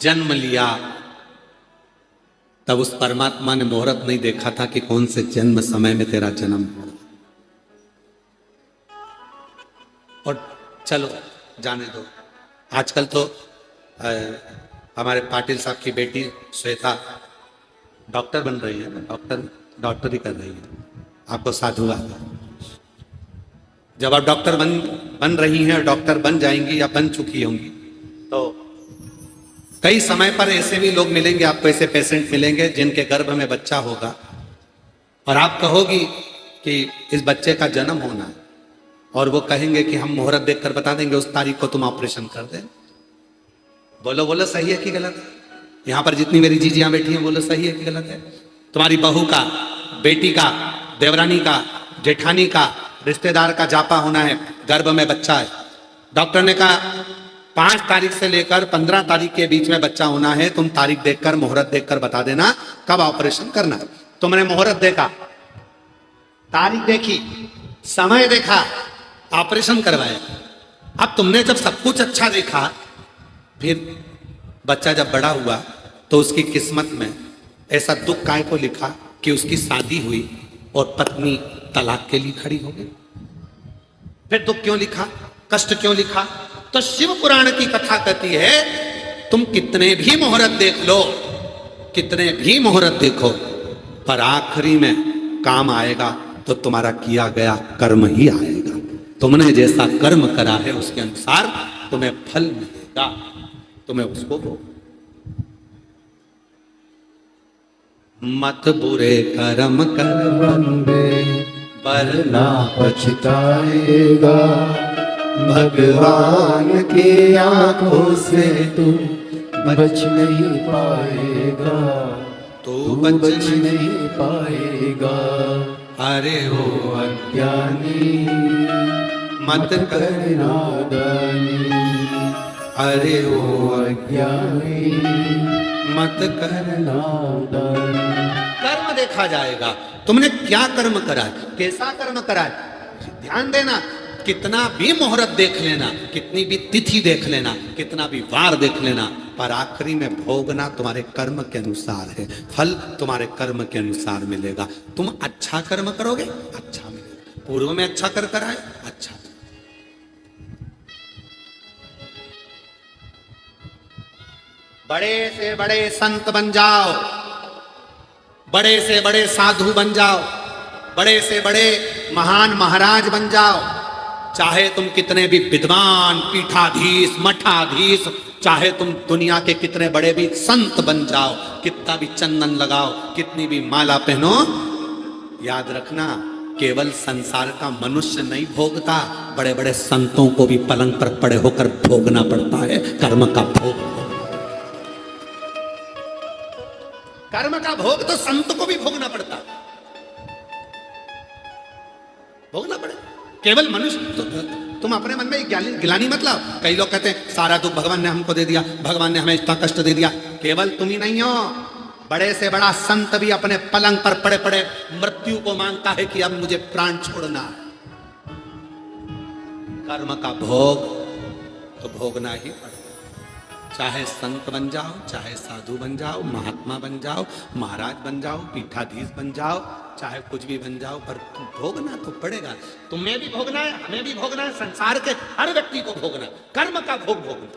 जन्म लिया तब उस परमात्मा ने मुहूर्त नहीं देखा था कि कौन से जन्म समय में तेरा जन्म हो। और चलो जाने दो, आजकल तो हमारे पाटिल साहब की बेटी श्वेता डॉक्टर बन रही है, डॉक्टरी कर रही है। आपको साधुवाद। जब आप डॉक्टर बन रही हैं, डॉक्टर बन जाएंगी या बन चुकी होंगी, तो कई समय पर ऐसे भी लोग मिलेंगे आपको, ऐसे पेशेंट मिलेंगे जिनके गर्भ में बच्चा होगा और आप कहोगी कि इस बच्चे का जन्म होना है, और वो कहेंगे कि हम मुहूर्त देखकर बता देंगे उस तारीख को तुम ऑपरेशन कर दे। बोलो बोलो सही है कि गलत है? यहां पर जितनी मेरी जीजियां बैठी हैं, बोलो सही है कि गलत है? तुम्हारी बहू का, बेटी का, देवरानी का, जेठानी का, रिश्तेदार का जापा होना है, गर्भ में बच्चा है, डॉक्टर ने कहा 5 तारीख से लेकर 15 तारीख के बीच में बच्चा होना है, तुम तारीख देखकर, मुहूर्त देखकर बता देना कब ऑपरेशन करना है। तुमने मुहूर्त देखा, तारीख देखी, समय देखा, ऑपरेशन करवाया। अब तुमने जब सब कुछ अच्छा देखा, फिर बच्चा जब बड़ा हुआ तो उसकी किस्मत में ऐसा दुख काय को लिखा कि उसकी शादी हुई और पत्नी तलाक के लिए खड़ी हो गई। फिर दुख क्यों लिखा, कष्ट क्यों लिखा? तो शिव पुराण की कथा कहती है तुम कितने भी मुहूर्त देख लो, कितने भी मुहूर्त देखो, पर आखिरी में काम आएगा तो तुम्हारा किया गया कर्म ही आएगा। तुमने जैसा कर्म करा है उसके अनुसार तुम्हें फल मिलेगा, तुम्हें उसको भोग। मत बुरे कर्म कर बंदे वरना पछताएगा, भगवान की आंखों से तू बच नहीं पाएगा, तू बच नहीं पाएगा। अरे ओ अज्ञानी मत कर नादानी, अरे ओ अज्ञानी मत कर। नादानी। कर्म देखा जाएगा, तुमने क्या कर्म करा है, कैसा कर्म करा है, ध्यान देना। कितना भी मुहूर्त देख लेना, कितनी भी तिथि देख लेना, कितना भी वार देख लेना, पर आखिरी में भोगना तुम्हारे कर्म के अनुसार है, फल तुम्हारे कर्म के अनुसार मिलेगा। तुम अच्छा कर्म करोगे, अच्छा मिलेगा। पूर्व में अच्छा कर कराए, अच्छा। बड़े से बड़े संत बन जाओ, बड़े से बड़े साधु बन जाओ, बड़े से बड़े महान महाराज बन जाओ, चाहे तुम कितने भी विद्वान, पीठाधीश, मठाधीश, चाहे तुम दुनिया के कितने बड़े भी संत बन जाओ, कितना भी चंदन लगाओ, कितनी भी माला पहनो, याद रखना केवल संसार का मनुष्य नहीं भोगता, बड़े बड़े संतों को भी पलंग पर पड़े होकर भोगना पड़ता है। कर्म का भोग, कर्म का भोग तो संत को भी भोगना पड़ता, भोगना पड़े। केवल मनुष्य तुम अपने मन में गिलानी मत लाओ। कई लोग कहते हैं सारा दुख भगवान ने हमको दे दिया, भगवान ने हमें इतना कष्ट दे दिया। केवल तुम ही नहीं हो, बड़े से बड़ा संत भी अपने पलंग पर पड़े पड़े मृत्यु को मांगता है कि अब मुझे प्राण छोड़ना है। कर्म का भोग तो भोगना ही पड़ेगा। चाहे संत बन जाओ, चाहे साधु बन जाओ, महात्मा बन जाओ, महाराज बन जाओ, पीठाधीश बन जाओ, चाहे कुछ भी बन जाओ, पर भोगना तो पड़ेगा। तुम्हें भी भोगना है, हमें भी भोगना है, संसार के हर व्यक्ति को भोगना, कर्म का भोग भोगना।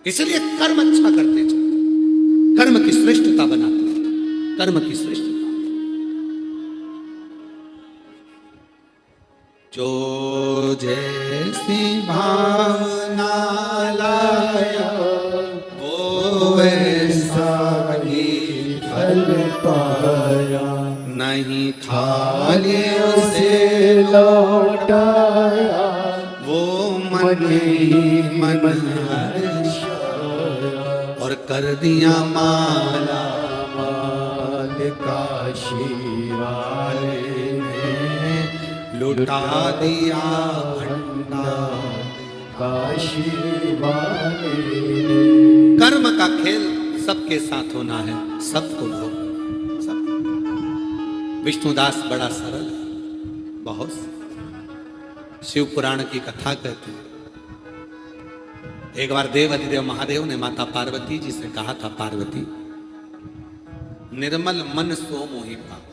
इसलिए कर्म अच्छा करते चलो, कर्म की श्रेष्ठता बनाते, कर्म की श्रेष्ठता। जो जैसी भावना लाया वो वैसा ही फल पाया, नहीं खाली उसे लौटाया, वो मन ही मन हर्षाया, और कर दिया माला माल काशी वाले ने लुटा दिया भंडार। काशी वाले कर्म का खेल सबके साथ होना है, सबको भोग सब। विष्णुदास बड़ा सरल है, बहुत शिव पुराण की कथा कहती है। एक बार देव अधिदेव महादेव ने माता पार्वती जी से कहा था, पार्वती निर्मल मन सो मोहि पाओ।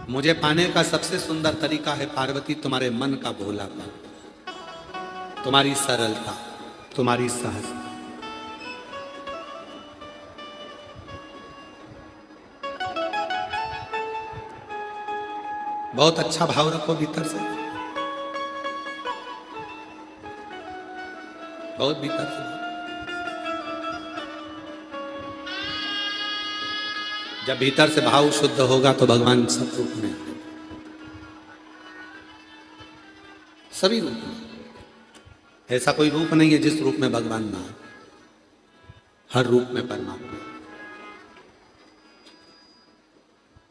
मुझे पाने का सबसे सुंदर तरीका है पार्वती तुम्हारे मन का भोलापन, तुम्हारी सरलता, तुम्हारी सहजता। बहुत अच्छा भाव रखो भीतर से, बहुत भीतर से। जब भीतर से भाव शुद्ध होगा तो भगवान सब रूप में, सभी रूप में। ऐसा कोई रूप नहीं है जिस रूप में भगवान ना हो, हर रूप में परमात्मा।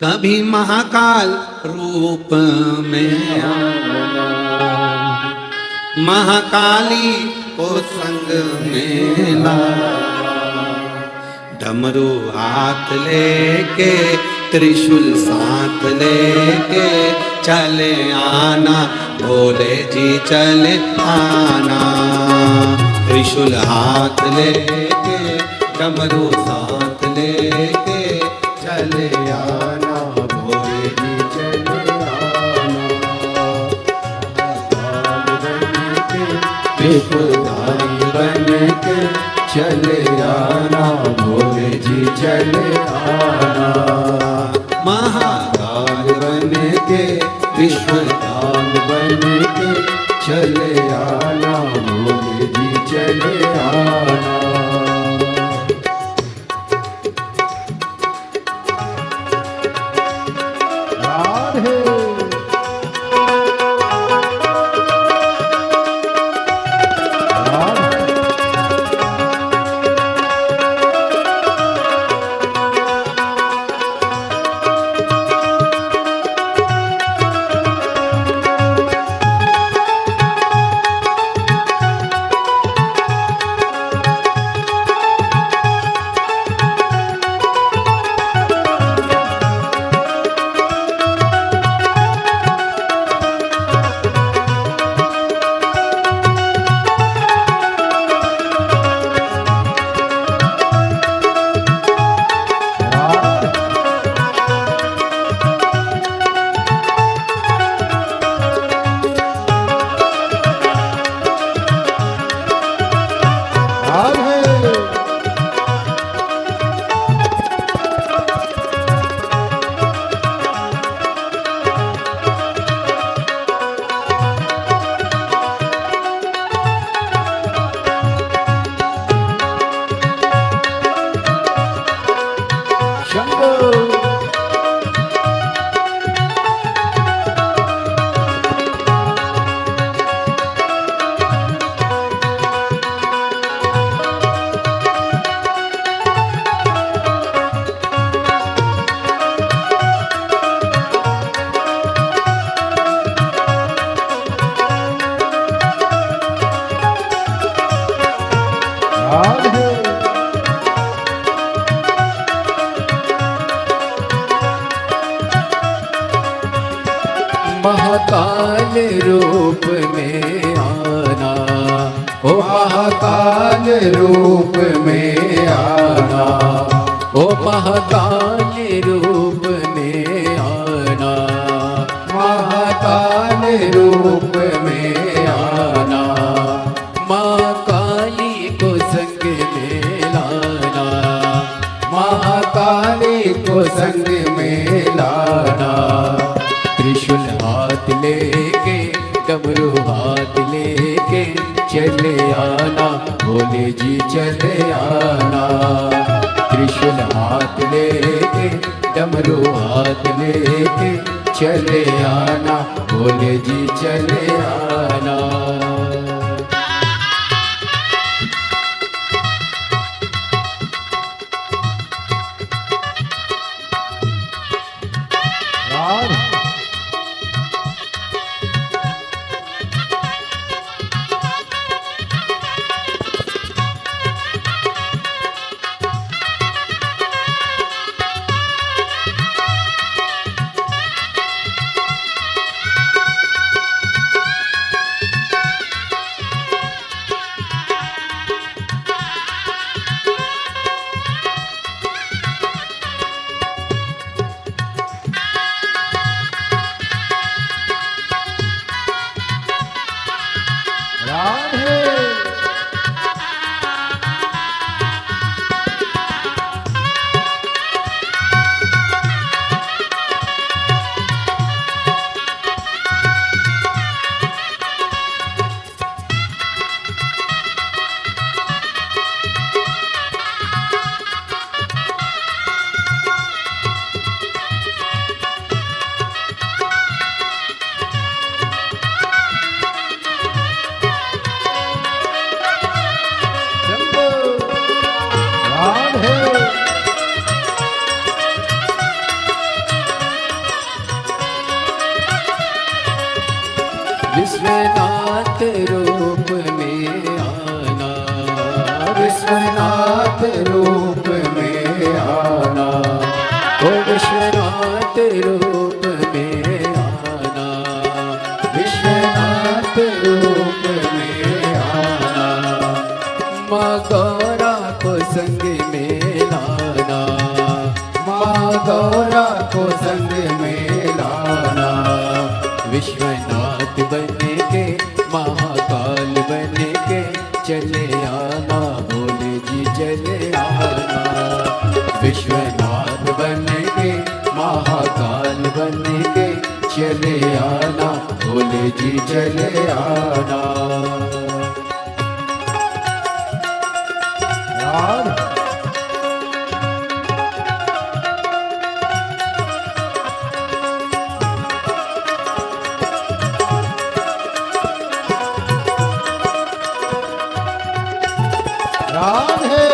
कभी महाकाल रूप में आना, महाकाली को संग में लाना, डमरू हाथ लेके त्रिशूल साथ लेके चले आना, भोले जी चले आना। त्रिशूल हाथ लेके डमरू साथ लेके चले आना, भोले जी चले आना। त्रिशूलधारी बन के चले आना, भोले जी चले आना। महाकाल बन के त्रिशूलधारी बन के चले आना, भोले जी चले आना। महाकाल रूप में आना, ओ महाकाल रूप में आना, ओ महाकाल रूप में आना, महाकाल रूप में आना। माँ काली को संग में लाना, महाकाली को संग में लाना। त्रिशूल हाथ लेके डमरू हाथ लेके चले आना, भोले जी चले आना। त्रिशूल हाथ लेके डमरू हाथ लेके चले आना, भोले जी चले आना। है विश्वनाथ रूप में आना, विश्वनाथ रूप में आना, ओ विश्वनाथ रूप में आना, विश्वनाथ रूप में आना, माँ गौरा को संग में लाना, माँ गौरा को संग में लाना, विश्वनाथ बन के महाकाल बन के चले आना, भोले जी चले आना, विश्वनाथ बन के महाकाल बन के चले आना, भोले जी चले आना। राधे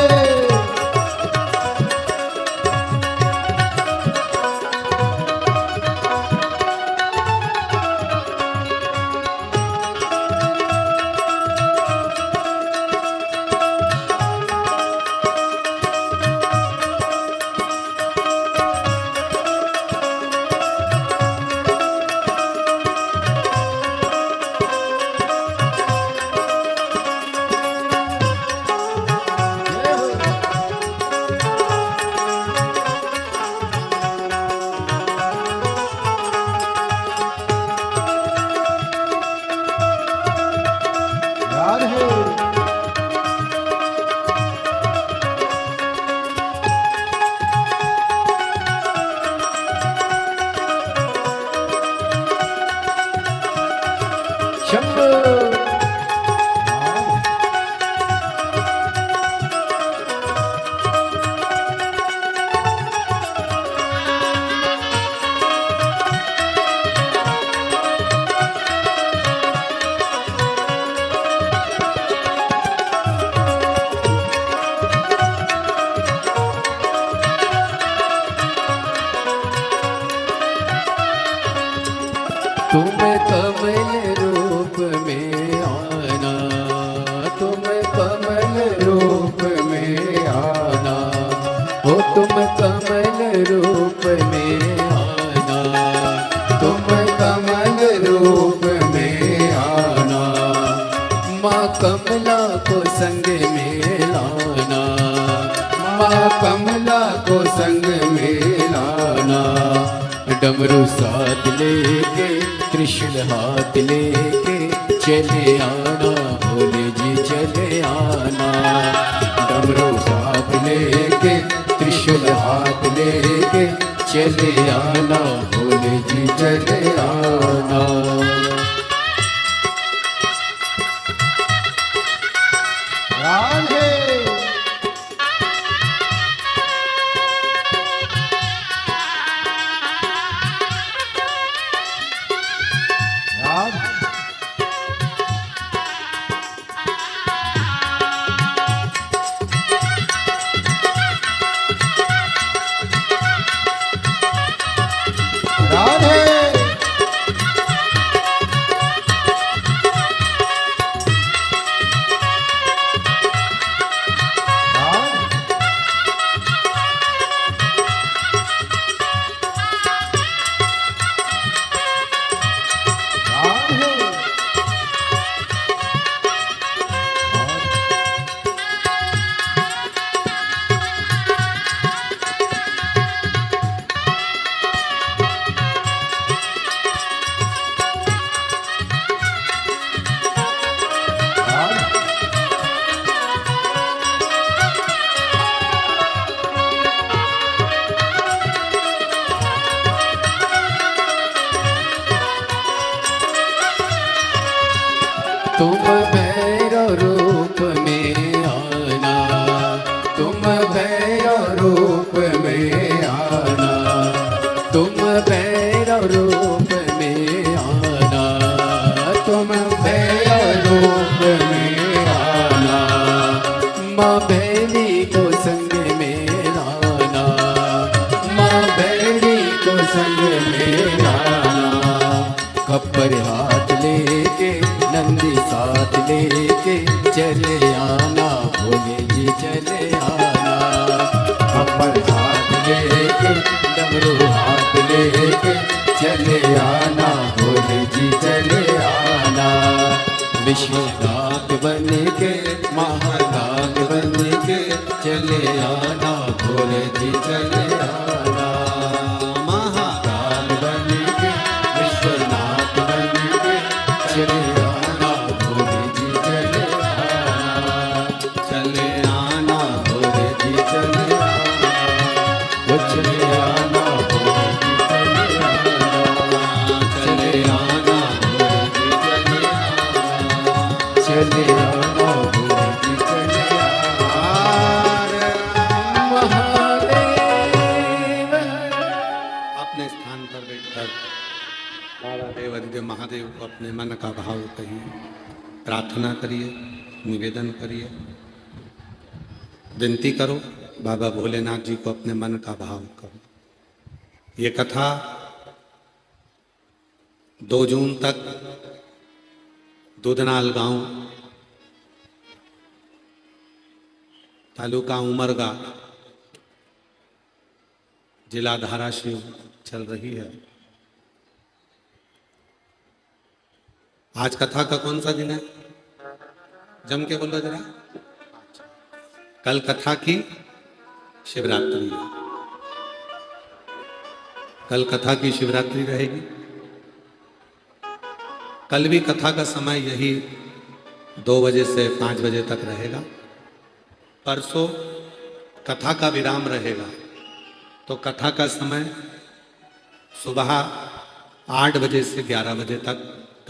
तुम कमल रूप में आना, तुम कमल रूप में आना, हो तुम कमल रूप में आना, तुम कमल रूप में आना, माँ कमला को संग में लाना, माँ कमला को संग में लाना, डमरू साथ लेके त्रिशूल हाथ लेके चले आना, भोले जी चले आना, डमरू साथ लेके त्रिशूल हाथ लेके चले आना, भोले जी चले आना। राधे तुम भैरव रूप में आना, तुम भैरव रूप में आना, तुम भैरव रूप में आना, तुम भैरव रूप में आना, माँ भैली को संग में चले आना, भोले जी चले आना। अपर हाथ लेके डमरू हाथ लेके चले आना, भोले जी चले आना। विश्वनाथ बन के महानाथ बन के चले आना, भोले जी चले आना। महाकाल बन के विश्वनाथ बन के चले आना, भोले जी चले आना। चले आना, भोले जी चले आना। वो चले आना, भोले जी चले आना। चले आना, भोले जी चले आना। चले आना, भोले जी चले आना। महादेव। अपने स्थान पर बैठकर बाबा देव अधिदेव महादेव को अपने मन का भाव कहिए, प्रार्थना करिए, निवेदन करिए, विनती करो। बाबा भोलेनाथ जी को अपने मन का भाव करो। ये कथा 2 जून तक दूधनाल गांव, तालुका उमरगा, जिला धाराशिव चल रही है। आज कथा का कौन सा दिन है? जम के बोलो जरा। कल कथा की शिवरात्रि है। कल कथा की शिवरात्रि रहेगी। कल भी कथा का समय यही 2 बजे से 5 बजे तक रहेगा। परसों कथा का विराम रहेगा, तो कथा का समय सुबह 8 बजे से 11 बजे तक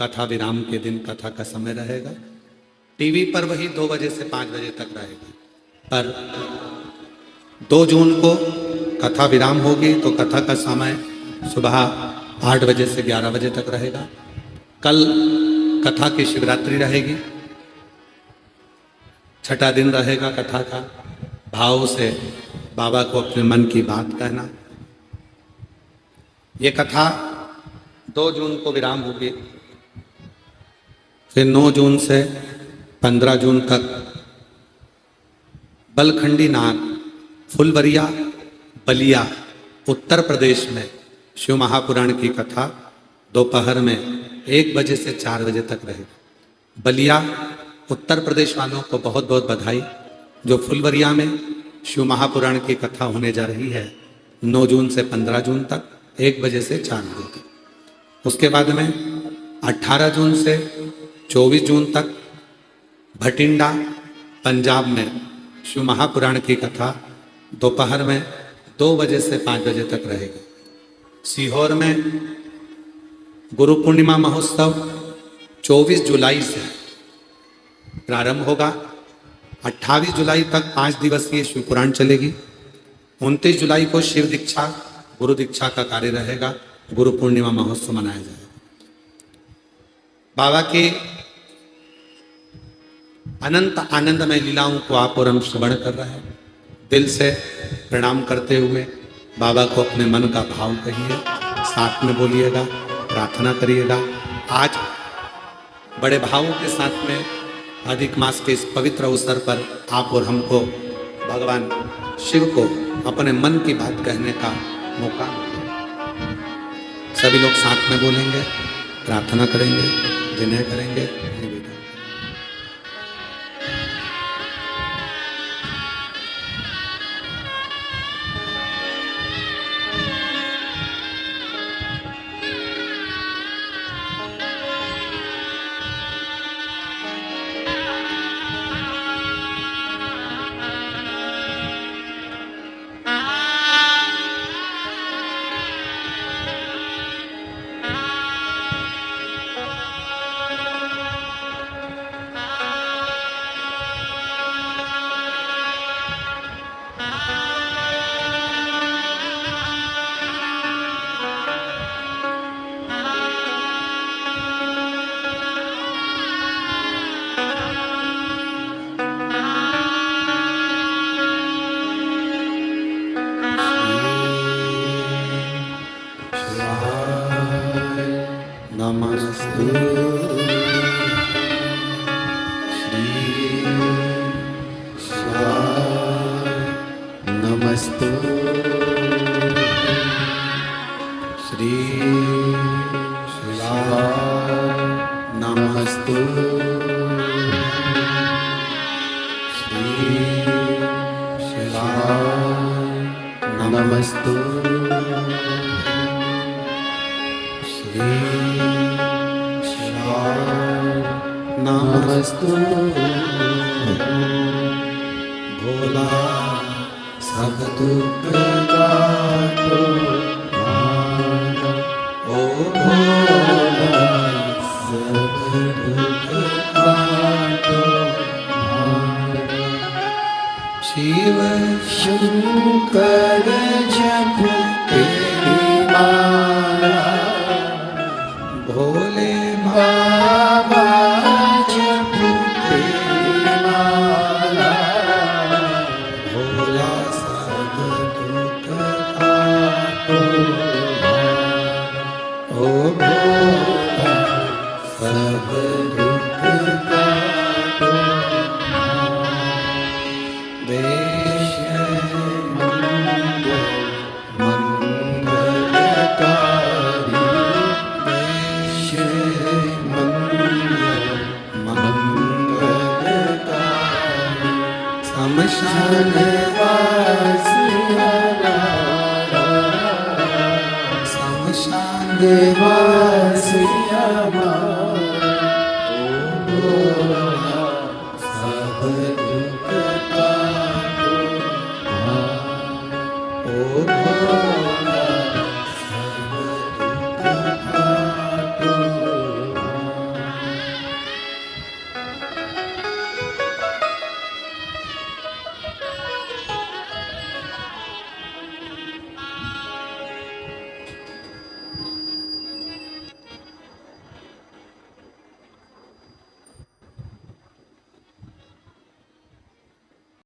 कथा विराम के दिन कथा का समय रहेगा। टीवी पर वही 2 बजे से 5 बजे तक रहेगा। पर 2 जून को कथा विराम होगी तो कथा का समय सुबह 8 बजे से 11 बजे तक रहेगा। कल कथा की शिवरात्रि रहेगी। 6ठा दिन रहेगा कथा का। भाव से बाबा को अपने मन की बात कहना। ये कथा 2 जून को विराम होगी। फिर 9 जून से 15 जून तक बलखंडी नाथ, फुलवरिया, बलिया, उत्तर प्रदेश में शिव महापुराण की कथा दोपहर में 1 बजे से 4 बजे तक रहेगी। बलिया उत्तर प्रदेश वालों को बहुत बहुत बधाई। जो फुलवरिया में शिव महापुराण की कथा होने जा रही है 9 जून से 15 जून तक 1 बजे से 4 बजे तक। उसके बाद में 18 जून से 24 जून तक भटिंडा, पंजाब में शिव महापुराण की कथा दोपहर में 2 बजे से 5 बजे तक रहेगी। सीहोर में गुरु पूर्णिमा महोत्सव 24 जुलाई से प्रारंभ होगा। 28 जुलाई तक 5 दिवसीय शिव पुराण चलेगी। 29 जुलाई को शिव दीक्षा, गुरु दीक्षा का कार्य रहेगा। गुरु पूर्णिमा महोत्सव मनाया जाएगा। बाबा की अनंत आनंदमय लीलाओं को आप और हम श्रवण कर रहे हैं। दिल से प्रणाम करते हुए बाबा को अपने मन का भाव कहिए, साथ में बोलिएगा, प्रार्थना करिएगा। आज बड़े भावों के साथ में अधिक मास के इस पवित्र अवसर पर आप और हमको भगवान शिव को अपने मन की बात कहने का मौका मिला। सभी लोग साथ में बोलेंगे, प्रार्थना करेंगे, विनय करेंगे, निवेदन। श्री शिवाय नमस्तु श्री शिवाय नमस्तु श्री शिवाय नमस्तु भोला सब दुख काटो ओ भोला सब दुख काटो शिव शंकर जप तेरी माला भोले बाबा जप तेरी माला भोला सब दुख काटो ओ भोला सब दुख काटो देश मंगलकारी देश मंगलकारी शमशान वासिया शमशान वासिया